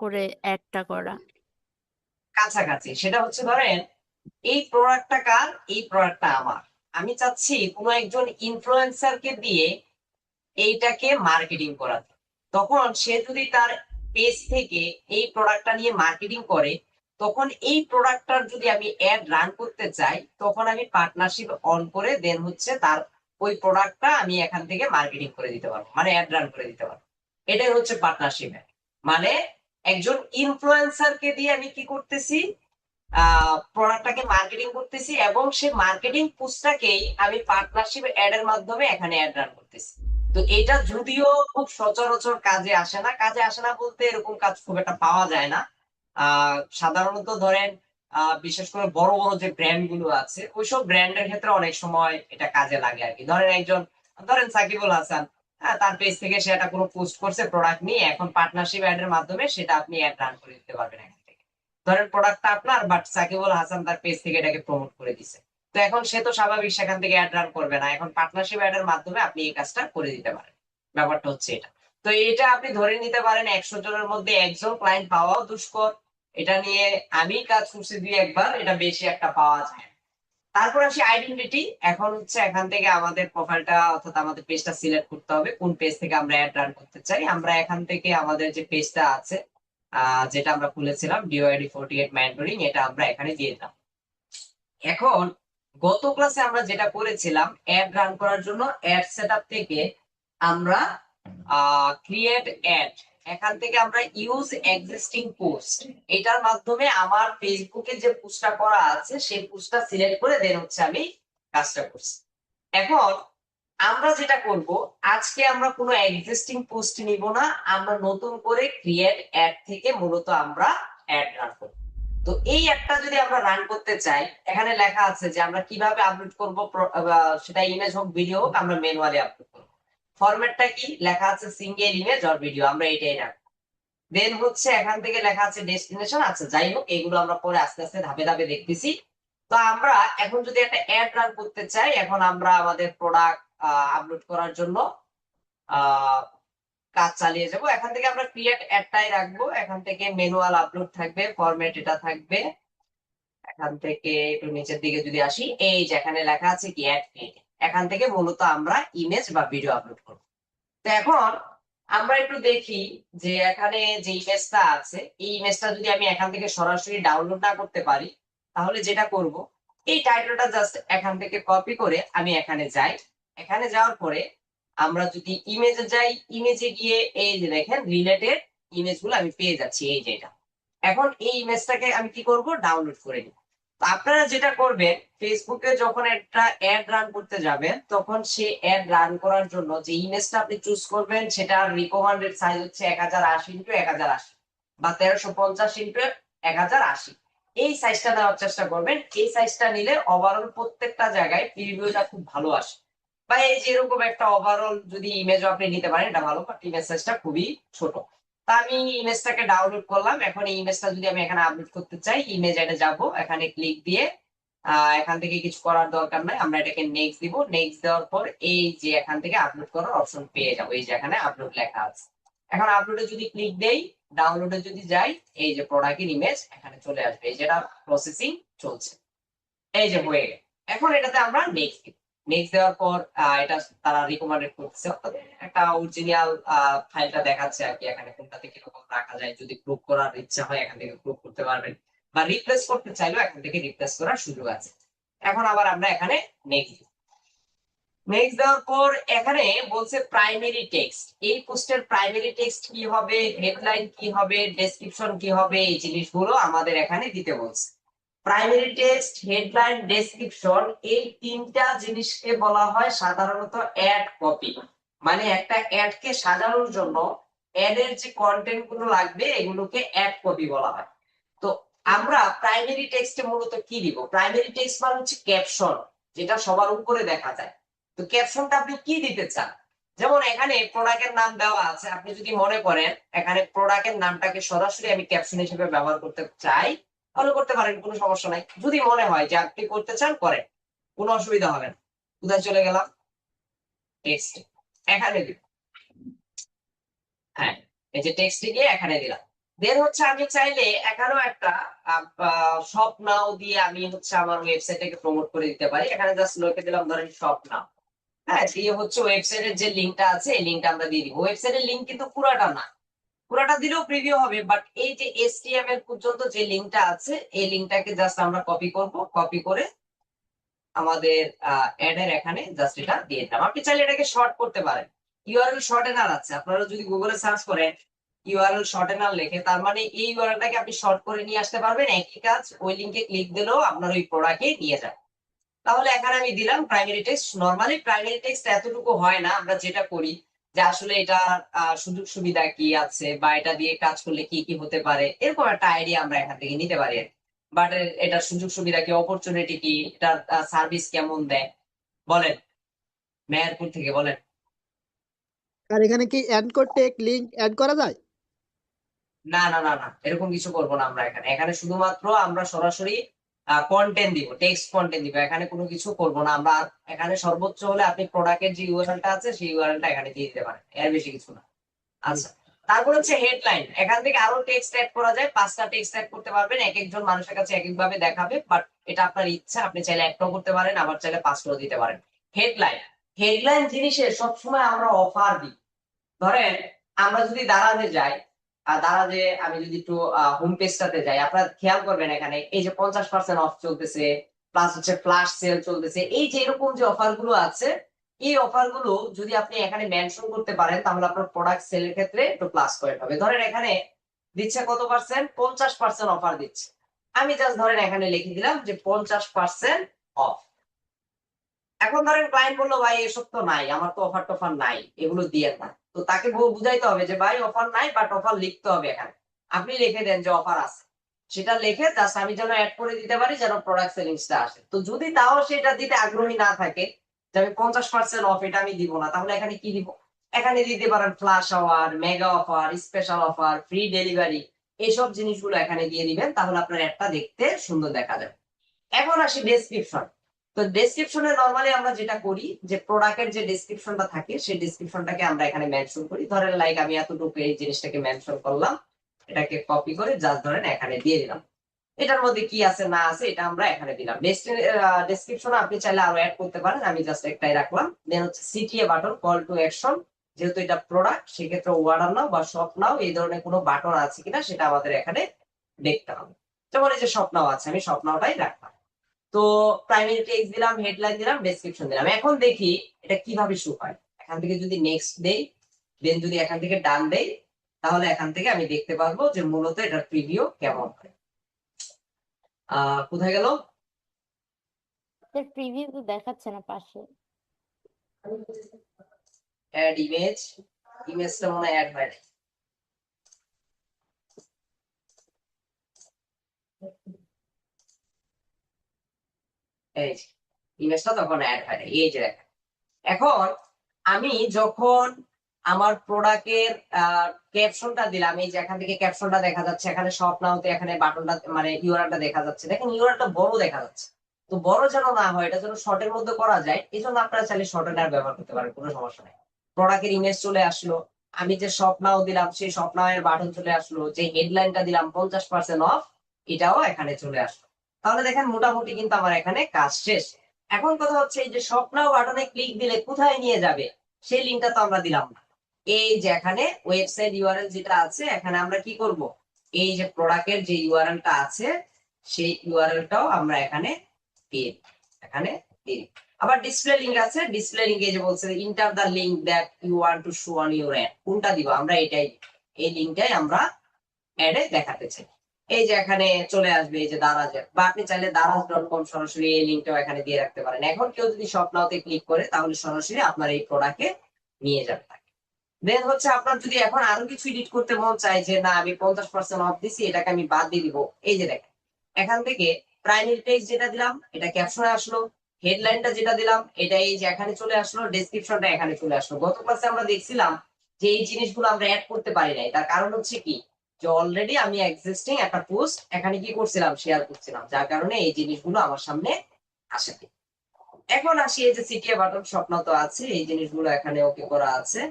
করে একটা করা। কাছাকাছি। সেটা হচ্ছে ধরেন এই প্রোডাক্টটা কার, এই প্রোডাক্টটা আমার, আমি চাচ্ছি কোনো একজন ইনফ্লুয়েন্সারকে দিয়ে এইটাকে মার্কেটিং করাতে। তখন সে যদি তার পেজ থেকে এই প্রোডাক্টটা নিয়ে মার্কেটিং করে, তখন এই প্রোডাক্টটার যদি আমি অ্যাড রান করতে চাই, তখন আমি পার্টনারশিপ অন করে দেন হচ্ছে তার ওই প্রোডাক্টটা আমি এখান থেকে মার্কেটিং করে দিতে পারবো, মানে অ্যাড রান করে দিতে পারবো। এটাই হচ্ছে পার্টনারশিপ। মানে একজন ইনফ্লুয়েন্সারকে দিয়ে আমি কি করতেছি, প্রোডাক্টটাকে মার্কেটিং করতেছি, এবং সেই মার্কেটিং পোস্টটাকেই আমি পার্টনারশিপ অ্যাড এর মাধ্যমে এখানে অ্যাড রান করতেছি। তো এটা যদিও খুব সচরাচর কাজে আসে না বলতে এরকম কাজ খুব একটা পাওয়া যায় না। সাধারণত ধরেন বিশেষ করে বড় বড় যে ব্র্যান্ড গুলো আছে ওইসব ব্র্যান্ডের ক্ষেত্রে অনেক সময় এটা কাজে লাগে আর কি। ধরেন সাকিবুল হাসান, তার পেজ থেকে সে একটা কোনো পোস্ট করছে প্রোডাক্ট নিয়ে, এখন পার্টনারশিপ অ্যাড এর মাধ্যমে সেটা আপনি অ্যাড রান করে দিতে পারবেন এখান থেকে। ধরেন প্রোডাক্টটা আপনার, বাট সাকিবুল হাসান তার পেজ থেকে এটাকে প্রমোট করে দিছে, তো এখন সে তো স্বাভাবিক সেখান থেকে অ্যাড রান করবে না, এখন পার্টনারশিপ অ্যাড এর মাধ্যমে আপনি এই কাজটা করে দিতে পারেন। ব্যাপারটা হচ্ছে এটা। তো এটা আপনি ধরে নিতে পারেন 100 জনের মধ্যে একজন ক্লায়েন্ট পাওয়াও দুষ্কর। এটা নিয়ে আমি কাজ করছি 2-1 বার, এটা বেশি একটা পাওয়া যায় না। তারপর আসি আইডেন্টিটি। এখন হচ্ছে এখান থেকে আমাদের প্রোফাইলটা অর্থাৎ আমাদের পেজটা সিলেক্ট করতে হবে, কোন পেজ থেকে আমরা অ্যাড রান করতে চাই। আমরা এখান থেকে আমাদের যে পেজটা আছে যেটা আমরা খুলেছিলাম DYD48 মেন্টরিং, এটা আমরা এখানে দিয়ে দিলাম। এখন গত ক্লাসে আমরা যেটা করেছিলাম, অ্যাড রান করার জন্য অ্যাড সেটআপ থেকে আমরা ক্রিয়েট অ্যাড, এখান থেকে আমরা ইউজ এক্সিস্টিং পোস্ট, এটার মাধ্যমে আমার ফেসবুকে যে পোস্টটা করা আছে সেই পোস্টটা সিলেক্ট করে দেন হচ্ছে আমি কাজটা করছি। এখন আমরা যেটা করব, আজকে আমরা কোনো এক্সিস্টিং পোস্ট নিব না, আমরা নতুন করে ক্রিয়েট অ্যাড থেকে মূলত আমরা অ্যাড রান করব। তো এই অ্যাডটা যদি আমরা রান করতে চাই, এখানে লেখা আছে যে আমরা কিভাবে আপলোড করব, সেটা ইমেজ হোক ভিডিও হোক, আমরা ম্যানুয়ালি আপলোড করব। ফরম্যাটটা কি লেখা আছে, সিঙ্গেল ইমেজ অর ভিডিও, আমরা এটাই রাখবো। দেন হচ্ছে এখান থেকে লেখা আছে ডেস্টিনেশন। আচ্ছা যাই হোক, এগুলো আমরা পরে আস্তে আস্তে ধাপে ধাপে দেখতেছি। তো আমরা এখন যদি একটা অ্যাড রান করতে চাই, এখন আমরা আমাদের প্রোডাক্ট আপলোড করার জন্য কাজ চালিয়ে যাব। এখান থেকে আমরা ক্রিয়েট অ্যাডটাই রাখবো, এখান থেকে ম্যানুয়াল আপলোড থাকবে, ফরম্যাট এটা থাকবে। এখান থেকে একটু নিচের দিকে যদি আসি, এই যে এখানে লেখা আছে কি অ্যাড ক্রিয়েট, এখান থেকে মূলত আমরা ইমেজ বা ভিডিও আপলোড করব। তো এখন আমরা একটু দেখি যে এখানে যে ইমেজটা আছে, এই ইমেজটা যদি আমি এখান থেকে সরাসরি ডাউনলোড না করতে পারি, তাহলে যেটা করব, এই টাইটেলটা জাস্ট এখান থেকে কপি করে আমি এখানে যাই। এখানে যাওয়ার পরে আমরা যদি ইমেজে যাই, ইমেজে গিয়ে এই যে দেখেন রিলেটেড ইমেজগুলো আমি পেয়ে যাচ্ছি, এই যে এটা। এখন এই ইমেজটাকে আমি কি করব, ডাউনলোড করে নিব। তো আপনারা যেটা করবেন, ফেসবুকে যখন একটা অ্যাড রান করতে যাবেন, তখন সেই অ্যাড রান করার জন্য যে ইমেজটা আপনি চুজ করবেন, সেটার রিকমেন্ডেড সাইজ হচ্ছে 1080x1080 বা 1350x1080। এই সাইজটা নেওয়ার চেষ্টা করবেন। এই সাইজটা নিলে ওভারঅল প্রত্যেকটা জায়গায় প্রিভিউটা খুব ভালো আসে। বা এই যে এরকম একটা ওভারঅল যদি ইমেজও আপনি নিতে পারেন, এটা ভালো, বাট ইমেজ সাইজটা খুবই ছোট। তা আমি ইমেজটাকে ডাউনলোড করলাম। এখন এই ইমেজটা যদি আমি এখানে আপলোড করতে চাই, ইমেজ অ্যাডে যাব, এখানে ক্লিক দিয়ে এখান থেকে কিছু করার দরকার নাই, আমরা এটাকে নেক্সট দিব। নেক্সট দেওয়ার পর এই যে এখান থেকে আপলোড করার অপশন পেয়ে যাবো, এই যে এখানে আপলোড লেখা আছে। এখন আপলোডে যদি ক্লিক দেই, ডাউনলোডে যদি যাই, এই যে প্রোডাক্টের ইমেজ এখানে চলে আসবে, এই যেটা প্রসেসিং চলছে, এই যে হয়ে গেল। এখন এটাতে আমরা নেক্সট দিব। নেক্সট দেওয়ার পর এটা তারা রিকমেন্ডেড করছে, একটা অরিজিনাল ফাইলটা দেখাচ্ছে আর কি, এখানে কোনটাতে কিরকম রাখা যায়। যদি গ্রুপ করার ইচ্ছা হয় এখান থেকে গ্রুপ করতে পারবেন, বা রিপ্লেস করতে চাইলেও এখান থেকে রিপ্লেস করার সুযোগ আছে। এখন আবার আমরা এখানে নেক্সট দিব। নেক্সট দেওয়ার পর এখানে বলছে প্রাইমারি টেক্সট। এই পোস্টের প্রাইমারি টেক্সট কি হবে, হেডলাইন কি হবে, ডেসক্রিপশন কি হবে, এই জিনিসগুলো আমাদের এখানে দিতে বলছে। প্রাইমারি টেক্সট, হেডলাইন, ডেসক্রিপশন, এই তিনটা জিনিসকে বলা হয় সাধারণত অ্যাড কপি। মানে একটা অ্যাড কে সাজানোর জন্য অ্যাড এর যে কন্টেন্ট গুলো লাগবে এগুলোকে অ্যাড কপি বলা হয়। তো আমরা প্রাইমারি টেক্সটে মূলত কি দিব? প্রাইমারি টেক্সট মানে হচ্ছে ক্যাপশন, যেটা সবার উপরে দেখা যায়। তো ক্যাপশনটা আপনি কি দিতে চান? যেমন এখানে প্রোডাক্টের নাম দেওয়া আছে, আপনি যদি মনে করেন এখানে প্রোডাক্টের নামটাকে সরাসরি আমি ক্যাপশন হিসেবে ব্যবহার করতে চাই, তাহলে করতে পারেন, কোনো সমস্যা নাই। যদি মনে হয় যে আপনি করতে চান, করেন, কোনো অসুবিধা হবে না। কোথায় চলে গেলাম? টেক্সট, এখানে দিব। হ্যাঁ, এই যে টেক্সটে গিয়ে এখানে দিলাম। দেন হচ্ছে আমি চাইলে এখানেও একটা শপ নাও দিয়ে আমি হচ্ছে আমার ওয়েবসাইটটাকে প্রমোট করে দিতে পারি। এখানে জাস্ট লিখে দিলাম ধরেন শপ নাও। হ্যাঁ, দিয়ে হচ্ছে ওয়েবসাইটের যে লিঙ্কটা আছে এই লিঙ্কটা আমরা দিয়ে দিব। ওয়েবসাইটের লিঙ্ক কিন্তু পুরাটা না, পুরাটা দিলেও প্রিভিউ হবে, বাট এই যে HTML পর্যন্ত যে লিঙ্কটা আছে এই লিঙ্কটাকে জাস্ট আমরা কপি করব। কপি করে আমাদের অ্যাড এর এখানে জাস্ট এটা দিয়ে দিলাম। আপনি চাইলে এটাকে শর্ট করতে পারেন, ইউআরএল শর্টেনার আছে। আপনারা যদি গুগলে সার্চ করেন ইউআরএল শর্টে না লেখে, তার মানে এই ইউআরএলটাকে আপনি শর্ট করে নিয়ে আসতে পারবেন, একই কাজ ওই লিঙ্কে ক্লিক দিলেও আপনার ওই প্রোডাক্টে নিয়ে যাবে। তাহলে এখানে আমি দিলাম primary text. Normally primary text এতটুকু হয় না, আমরা যেটা করি যে আসলে এটা সুযোগ সুবিধা কি আছে বা এটা দিয়ে কাজ করলে কি কি হতে পারে, এরকম একটা আইডিয়া আমরা এখান থেকে নিতে পারি। বাট এটার সুযোগ সুবিধা কি, অপরচুনিটি কি, এটার সার্ভিস কেমন দেয়, বলেন মেহেরপুর থেকে বলেন। আর এখানে কি অ্যাড করতে লিংক অ্যাড করা যায়? না না না না, এরকম কিছু করবো না আমরা এখানে। এখানে শুধুমাত্র আমরা সরাসরি কন্টেন্ট দিব, টেক্সট কন্টেন্ট দিব, এখানে কোনো কিছু করবো না আমরা। এখানে সর্বোচ্চ হলে আপনি প্রোডাক্টের যে ইউআরএলটা আছে সেই ইউআরএলটা এখানে দিয়ে দিতে পারেন, এর বেশি কিছু না। আচ্ছা, তারপর হচ্ছে হেডলাইন। এখান থেকে আরো টেক্সট অ্যাড করা যায়, 5টা টেক্সট অ্যাড করতে পারবেন, এক একজন মানুষের কাছে এক এক ভাবে দেখাবে, বাট এটা আপনার ইচ্ছা, আপনি চাইলে একটাও করতে পারেন, আবার চাইলে 5টাও দিতে পারেন। হেডলাইন, হেডলাইন জিনিসের সবসময় আমরা অফার দিই। ধরেন আমরা যদি দারাজে যাই, আর দারাজে আমি যদি একটু হোম পেজটাতে যাই, আপনারা খেয়াল করবেন এখানে এই যে 50% অফ চলতেছে, প্লাস হচ্ছে ফ্ল্যাশ সেল চলতেছে, এই যে এরকম যে অফার গুলো আছে, এই অফার গুলো যদি আপনি এখানে মেনশন করতে পারেন তাহলে আপনার প্রোডাক্ট সেলের ক্ষেত্রে একটু প্লাস পয়েন্ট হবে। ধরেন এখানে দিচ্ছে কত পার্সেন্ট, 50% অফার দিচ্ছে, আমি জাস্ট ধরেন এখানে লিখে দিলাম যে 50% অফ। এখন ধরেন ক্লায়েন্ট বললো ভাই এসব তো নাই, আমার তো অফার টফার নাই, এগুলো দিয়ে না। তো তাকে বুঝাইতে হবে যে ভাই অফার নাই, বাট অফার লিখতে হবে এখানে। আপনি লিখে দেন যে অফার আছে, সেটা লিখে জাস্ট আমি যেন অ্যাড করে দিতে পারি যেন প্রোডাক্ট সেলিংসটা আসে। তো যদি তাও সেটা দিতে আগ্রহী না থাকে যে আমি 50% অফ এটা আমি দিব না, তাহলে এখানে কি দিব, এখানে দিতে পারেন flash hour, mega offer, special offer, free delivery, এইসব জিনিসগুলো এখানে দিয়ে দিবেন, তাহলে আপনার অ্যাডটা দেখতে সুন্দর দেখা যাবে। এখন আসি ডেসক্রিপশন। তো ডেসক্রিপশনে নরমালি আমরা যেটা করি যে প্রোডাক্টের যে ডেসক্রিপশনটা থাকে সেই ডেসক্রিপশনটাকে আমরা এখানে মেনশন করি। ধরেন লাইক আমি এতটুকু এই জিনিসটাকে মেনশন করলাম, এটাকে কপি করে জাস্ট ধরেন এখানে দিয়ে দিলাম। এটার মধ্যে কি আছে না আছে এটা আমরা এখানে দিলাম। ডেসক্রিপশনে আপনি চাইলে আরো অ্যাড করতে পারেন, আমি জাস্ট একটাই রাখলাম। দেন হচ্ছে CTA button, call to action, যেহেতু এটা প্রোডাক্ট সেক্ষেত্রে অর্ডার নাও বা শপ নাও এই ধরনের কোনো বাটন আছে কিনা সেটা আমাদের এখানে দেখতে হবে। যেমন এই যে শপ নাও আছে, আমি শপ নাওটাই রাখলাম। তো প্রাইমারি টেক্সট দিলাম, হেডলাইন দিলাম, ডেসক্রিপশন দিলাম। এখন দেখি এটা কিভাবে শো হয়। এখান থেকে যদি নেক্সট দেই, দেন যদি এখান থেকে ডান দেই, তাহলে এখান থেকে আমি দেখতে পারবো যে মূলত এটার প্রিভিউ কেমন হয়। কোথায় গেল, প্রিভিউ তো দেখাচ্ছে না পাশে। অ্যাড ইমেজ, ইমেজটা মনে হয় অ্যাড হয় নাই। এই যে ইমেজটা তখন অ্যাড হয় নাই, এই যে দেখেন। এখন আমি যখন আমার প্রোডাক্টের ক্যাপশনটা দিলাম, এই যে এখান থেকে ক্যাপশনটা দেখা যাচ্ছে, এখানে শপ নাওতে এখানে বাটনটা মানে ইউআরএলটা দেখা যাচ্ছে, দেখেন ইউআরএলটা বড় দেখা যাচ্ছে। তো বড় যেন না হয়, এটা যেন শর্টের মধ্যে করা যায়, এই জন্য আপনারা চাইলে শর্টেনার ব্যবহার করতে পারেন, কোনো সমস্যা নেই। প্রোডাক্টের ইমেজ চলে আসলো, আমি যে শপ নাও দিলাম সেই শপ নাও এর বাটন চলে আসলো, যে হেডলাইনটা দিলাম 50% অফ, এটাও এখানে চলে আসলো। তাহলে দেখেন মোটামুটি কিন্তু আমার এখানে কাজ শেষ। এখন কথা হচ্ছে এই যে শপ নাও বাটনে ক্লিক দিলে কোথায় নিয়ে যাবে সেই লিঙ্কটা তো আমরা দিলাম না। এই যে এখানে ওয়েবসাইট ইউআরএল যেটা আছে, এখানে আমরা কি করব, এই যে প্রোডাক্টের যে ইউআরএলটা আছে সেই ইউআরএলটাও আমরা এখানে দিয়ে দিই, এখানে দিয়ে দিই। আবার ডিসপ্লে লিংক আছে, ডিসপ্লে লিংকে যে বলছে enter the link that you want to show on your ad, কোনটা দিব আমরা, এটাই, এই লিংকটাই আমরা অ্যাডে দেখাতে চাই। এই যে এখানে চলে আসবে এই যে দারাজের, বা আপনি চাইলে দারাজ.com সরাসরি এই লিংকটাও এখানে দিয়ে রাখতে পারেন। এখন কেউ যদি শপ নাওতে ক্লিক করে তাহলে সরাসরি আপনার এই প্রোডাক্টে নিয়ে যাবে। দেন হচ্ছে আপনার যদি এখন আরো কিছু এডিট করতে মন চায় যে না আমি 50% অফ দিছি, এটাকে আমি বাদ দিয়ে দিব, এই যে দেখেন এখান থেকে প্রাইমারি টেক্সট যেটা দিলাম এটা ক্যাপশনে আসলো, হেডলাইনটা যেটা দিলাম এটা এই যে এখানে চলে আসলো, ডেসক্রিপশনটা এখানে চলে আসলো। গত ক্লাসে আমরা দেখছিলাম যে এই জিনিসগুলো আমরা অ্যাড করতে পারি নাই, তার কারণ হচ্ছে কি যে অলরেডি আমি এক্সিস্টিং একটা পোস্ট এখানে কি করছিলাম, শেয়ার করছিলাম, যার কারণে এই জিনিসগুলো আমার সামনে আসে। এখন আসি এই যে সিটিএ বাটন, স্বপ্ন তো আছে, এই জিনিসগুলো এখানে ওকে করা আছে।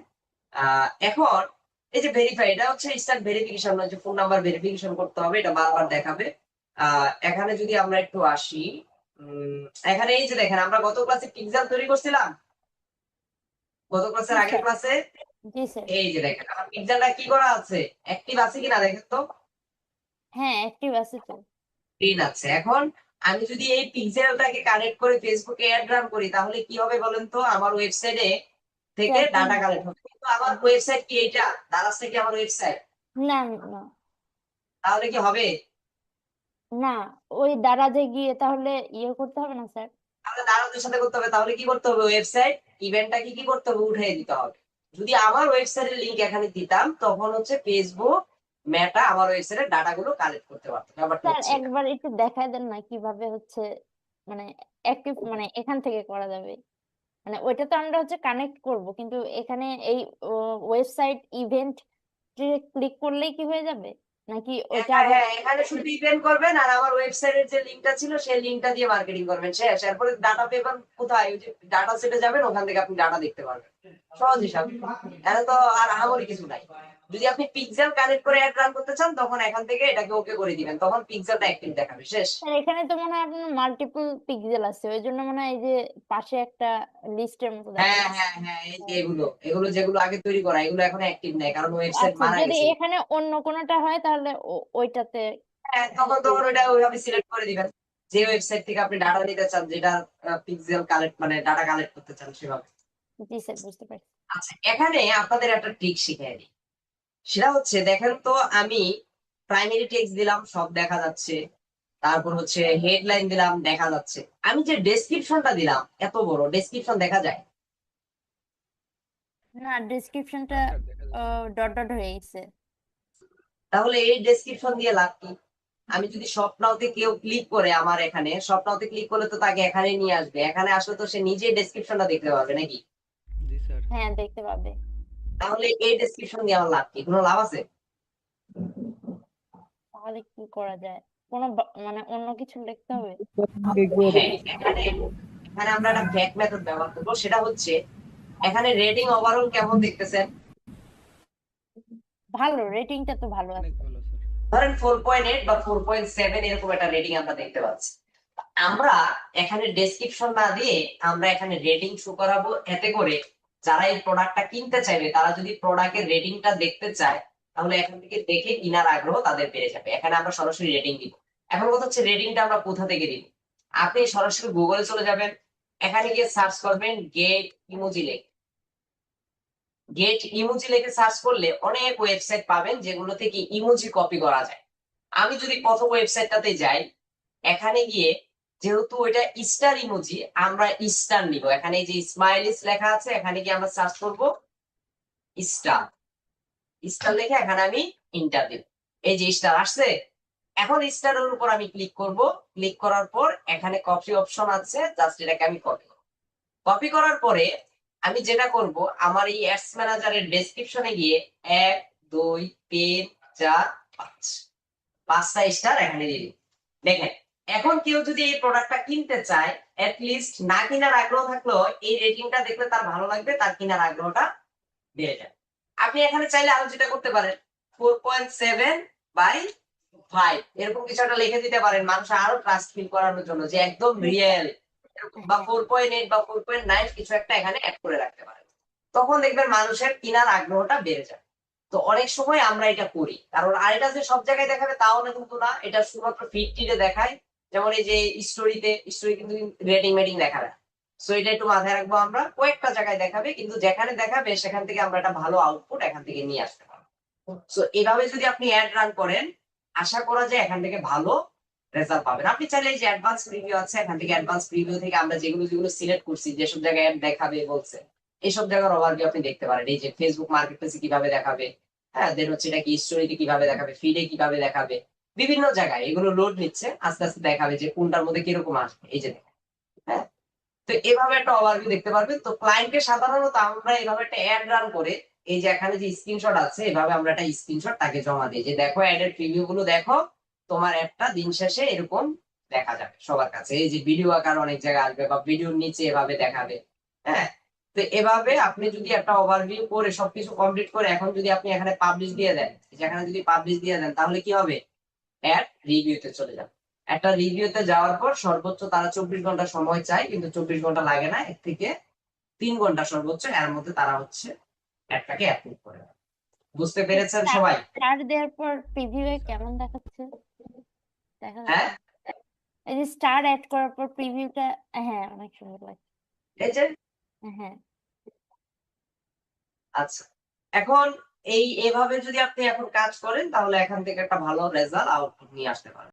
এখন এই যে ভেরিফাই, এটা হচ্ছে স্টার্ট ভেরিফিকেশন, যে ফোন নাম্বার ভেরিফিকেশন করতে হবে, এটা বারবার দেখাবে। এখানে যদি আমরা একটু আসি, এখানে এই যে দেখেন আমরা গত ক্লাসে পিক্সেল তৈরি করছিলাম, গত ক্লাসের আগের ক্লাসে, জি স্যার। এই যে দেখেন আমার পিক্সেলটা কি করা আছে, অ্যাক্টিভ আছে কিনা দেখেন তো, হ্যাঁ অ্যাক্টিভ আছে তো। গ্রিন আছে। এখন আমি যদি এই পিক্সেলটাকে কানেক্ট করে ফেসবুকে অ্যাড রান করি তাহলে কি হবে বলেন তো, আমার ওয়েবসাইটে থেকে Tracking ডাটা হবে। কালেক্ট হবে। কিন্তু আমার ওয়েবসাইট কি এইটা, দারাজটা কি আমার ওয়েবসাইট? না না তাহলে কি হবে? না, ওই দারাজে গিয়ে তাহলে ইয়ে করতে হবে না স্যার? তাহলে দালালদের সাথে করতে হবে। তাহলে কি করতে হবে? ওয়েবসাইট ইভেন্টটাকে কি করতে হবে? উঠিয়ে দিতে হবে। যদি আমার ওয়েবসাইটের লিংক এখানে দিতাম তখন হচ্ছে ফেসবুক মেটা আমার ওয়েবসাইটের ডাটাগুলো কালেক্ট করতে পারতো। ব্যাপারটা স্যার হচ্ছে এটা। একবার একটু দেখায় দেন না কিভাবে হচ্ছে মানে অ্যাক্টিভ মানে এখান থেকে করা যাবে। মানে ওইটা তো আমরা হচ্ছে কানেক্ট করব, কিন্তু এখানে এই ওয়েবসাইট ইভেন্ট ক্লিক করলেই কি হয়ে যাবে, নাকি ওইটা হ্যাঁ আবার? হ্যাঁ, এখানে শুধু ইভেন্ট করবেন আর আমার ওয়েবসাইটের যে লিংকটা ছিল সেই লিংকটা দিয়ে মার্কেটিং করবেন, শেষ। এরপরে ডাটা পেপার কোথায়? ওই যে ডাটা সেটে যাবেন, ওখান থেকে আপনি ডাটা দেখতে পারবেন। সহজ হিসাব। এখানে তো আর আহামরি কিছু নাই। যদি আপনি পিক্সেল কানেক্ট করে অ্যাড রান করতে চান তখন এখান থেকে এটাকে ওকে করে দিবেন, তখন পিক্সেলটা অ্যাক্টিভ দেখাবে, শেষ। স্যার এখানে তো মনে হয় আপনার মাল্টিপল পিক্সেল আছে, ওই জন্য মনে হয় এই যে পাশে একটা লিস্টের মতো হ্যাঁ দেখাচ্ছে। হ্যাঁ হ্যাঁ, এই যে এগুলো এগুলো যেগুলো আগে তৈরি করা, এগুলো এখন অ্যাক্টিভ নেই, কারণ ওয়েবসাইট আচ্ছা, মারা যদি গেছে। এখানে অন্য কোনোটা হয় তাহলে ওইটাতে। হ্যাঁ, তখন তখন ওইটা ওইভাবে সিলেক্ট করে দিবেন, যে ওয়েবসাইট থেকে আপনি ডাটা নিতে চান, যেটা পিক্সেল কালেক্ট মানে ডাটা কালেক্ট করতে চান সেভাবে। জি স্যার, বুঝতে পারছি। আচ্ছা, এখানে আপনাদের একটা ট্রিক শিখিয়ে দিই। সেটা হচ্ছে, দেখেন তো, আমি প্রাইমারি টেক্সট দিলাম, সব দেখা যাচ্ছে। তারপর হচ্ছে হেডলাইন দিলাম, দেখা যাচ্ছে। আমি যে ডেসক্রিপশনটা দিলাম, এত বড় ডেসক্রিপশন দেখা যায়? না, ডেসক্রিপশনটা হ্যাঁ স্যার, দেখা যাচ্ছে। ডট ডট হয়ে গেছে। তাহলে এই ডেসক্রিপশন দিয়ে লাভ কি? আমি যদি স্বপ্নাওতে কেউ ক্লিক করে, আমার এখানে স্বপ্নাওতে ক্লিক করলে তো তাকে এখানে নিয়ে আসবে, এখানে আসলে তো সে নিজেই ডেসক্রিপশনটা দেখতে পাবে নাকি? জি স্যার। হ্যাঁ, দেখতে পাবে। তাহলে এই ডেসক্রিপশন দিয়ে আমার লাভ কি? কোনো লাভ আছে? তাহলে কি করা যায়? কোনো মানে অন্য কিছু লিখতে হবে? হ্যাঁ, এখানে এখানে আমরা একটা ব্যাক মেথড ব্যবহার করবো। সেটা হচ্ছে, এখানে রেটিং ওভারঅল কেমন দেখতেছেন? ভালো, রেটিংটা তো ভালো অনেক আছে। ভালো স্যার। ধরেন 4.8 বা 4.7 এরকম একটা রেটিং আমরা দেখতে পাচ্ছি। আমরা এখানে ডেসক্রিপশন না দিয়ে আমরা এখানে রেটিং শো করাবো, এতে করে যারা এই প্রোডাক্টটা কিনতে চাইবে তারা যদি প্রোডাক্টের রেটিংটা দেখতে চায় তাহলে এখান থেকে দেখে কেনার আগ্রহ তাদের বেড়ে যাবে। এখানে আমরা সরাসরি রেটিং দিব। এখন কথা হচ্ছে, রেটিংটা আমরা কোথা থেকে দিব? আপনি সরাসরি গুগলে চলে যাবেন, এখানে গিয়ে সার্চ করবেন গেট ইমোজি লেখে। গেট ইমোজি লিখে সার্চ করলে অনেক ওয়েবসাইট পাবেন যেগুলো থেকে ইমোজি কপি করা যায়। আমি যদি প্রথম ওয়েবসাইটটাতে যাই, এখানে গিয়ে যেহেতু ওইটা স্টার ইমোজি, আমরা স্টার নিব। এখানে যে স্মাইলিস লেখা আছে, এখানে গিয়ে আমরা সার্চ করব স্টার। স্টার লিখে এখানে আমি ইন্টার দিব। এই যে স্টার আসছে। এখন স্টারের উপর আমি ক্লিক করব। ক্লিক করার পর এখানে কপি অপশন আছে, জাস্ট এটাকে আমি কপি করব। কপি করার পরে আমি যেটা করব, আমার এই অ্যাডস ম্যানেজারের ডেসক্রিপশনে গিয়ে 1 2 3 4 5 5টা স্টার এখানে দিয়ে দিই। দেখেন, এখন কেউ যদি এই প্রোডাক্টটা কিনতে চায়, লিস্ট না কেনার আগ্রহ থাকলেও এই রেটিংটা দেখলে তার ভালো লাগবে, তার কেনার আগ্রহটা বেড়ে যাবে। আপনি এখানে চাইলে আরো যেটা করতে পারেন, 4.7/5 এরকম কিছু একটা লিখে দিতে পারেন, মানুষ আরো ট্রাস্ট ফিল করানোর জন্য যে একদম রিয়েল। বা 4.8 বা 4.9 কিছু একটা এখানে অ্যাড করে রাখতে পারেন। তখন দেখবেন মানুষের কেনার আগ্রহটা বেড়ে যাবে। তো অনেক সময় আমরা এটা করি, কারণ আর এটা যে সব জায়গায় দেখাবে তাও না, কিন্তু না, এটা শুধুমাত্র ফিডটিতে দেখায়। যেমন এই যে স্টোরি কিন্তু রেটিং মেটিং দেখাবে। সো এটা একটু মাথায় রাখবো, আমরা কয়েকটা জায়গায় দেখাবে, কিন্তু যেখানে দেখাবে সেখান থেকে আমরা একটা ভালো আউটপুট এখান থেকে নিয়ে আসতে পারবো। সো এভাবে যদি আপনি অ্যাড রান করেন, আশা করা যায় এখান থেকে ভালো রেজাল্ট পাবেন। আপনি চাইলে এই যে অ্যাডভান্স প্রিভিউ আছে, এখান থেকে অ্যাডভান্স প্রিভিউ থেকে আমরা যেগুলো যেগুলো সিলেক্ট করছি, যেসব জায়গায় অ্যাড দেখাবে বলছে, এইসব জায়গার ওভারভিউ আপনি দেখতে পারেন। এই যে ফেসবুক মার্কেটপ্লেসে কিভাবে দেখাবে, হ্যাঁ, দেন হচ্ছে এটা কি স্টোরিতে কিভাবে দেখাবে, ফিডে কিভাবে দেখাবে, বিভিন্ন জায়গায় এগুলো লোড নিচ্ছে, আস্তে আস্তে দেখাবে যে কোনটার মধ্যে কিরকম আসবে। এই যে দেখেন, হ্যাঁ। তো এভাবে একটা ওভারভিউ দেখতে পারবেন। তো ক্লায়েন্টকে সাধারণত আমরা এভাবে একটা অ্যাড রান করে, এই যে এখানে যে স্ক্রিনশট আছে, এভাবে আমরা একটা স্ক্রিনশট তাকে জমা দিই যে দেখো অ্যাডের প্রিভিউ গুলো দেখো, তোমার অ্যাডটা দিন শেষে এরকম দেখা যাবে সবার কাছে। এই যে ভিডিও আকার অনেক জায়গায় আসবে বা ভিডিওর নিচে এভাবে দেখাবে, হ্যাঁ। তো এভাবে আপনি যদি একটা ওভারভিউ করে সবকিছু কমপ্লিট করে এখন যদি আপনি এখানে পাবলিশ দিয়ে দেন, যেখানে যদি পাবলিশ দিয়ে দেন, তাহলে কি হবে? অ্যাড রিভিউতে চলে যাবে। একটা রিভিউতে যাওয়ার পর সর্বোচ্চ তারা 24 ঘন্টা সময় চায়, কিন্তু 24 ঘন্টা লাগে না, এর থেকে 3 ঘন্টা সর্বোচ্চ, এর মধ্যে তারা হচ্ছে অ্যাডটাকে অ্যাপ্রুভ করে দেয়। বুঝতে পেরেছেন সবাই? স্টার দেওয়ার পর প্রিভিউয়ে কেমন দেখাচ্ছে? দেখা হ্যাঁ, যাচ্ছে এই যে স্টার অ্যাড করার পর প্রিভিউটা। হ্যাঁ, অনেক সুন্দর লাগছে। এই যে, হ্যাঁ। আচ্ছা, এখন এভাবে যদি আপনি এখন কাজ করেন তাহলে এখান থেকে একটা ভালো রেজাল্ট আউটপুট নিয়ে আসতে পারবেন।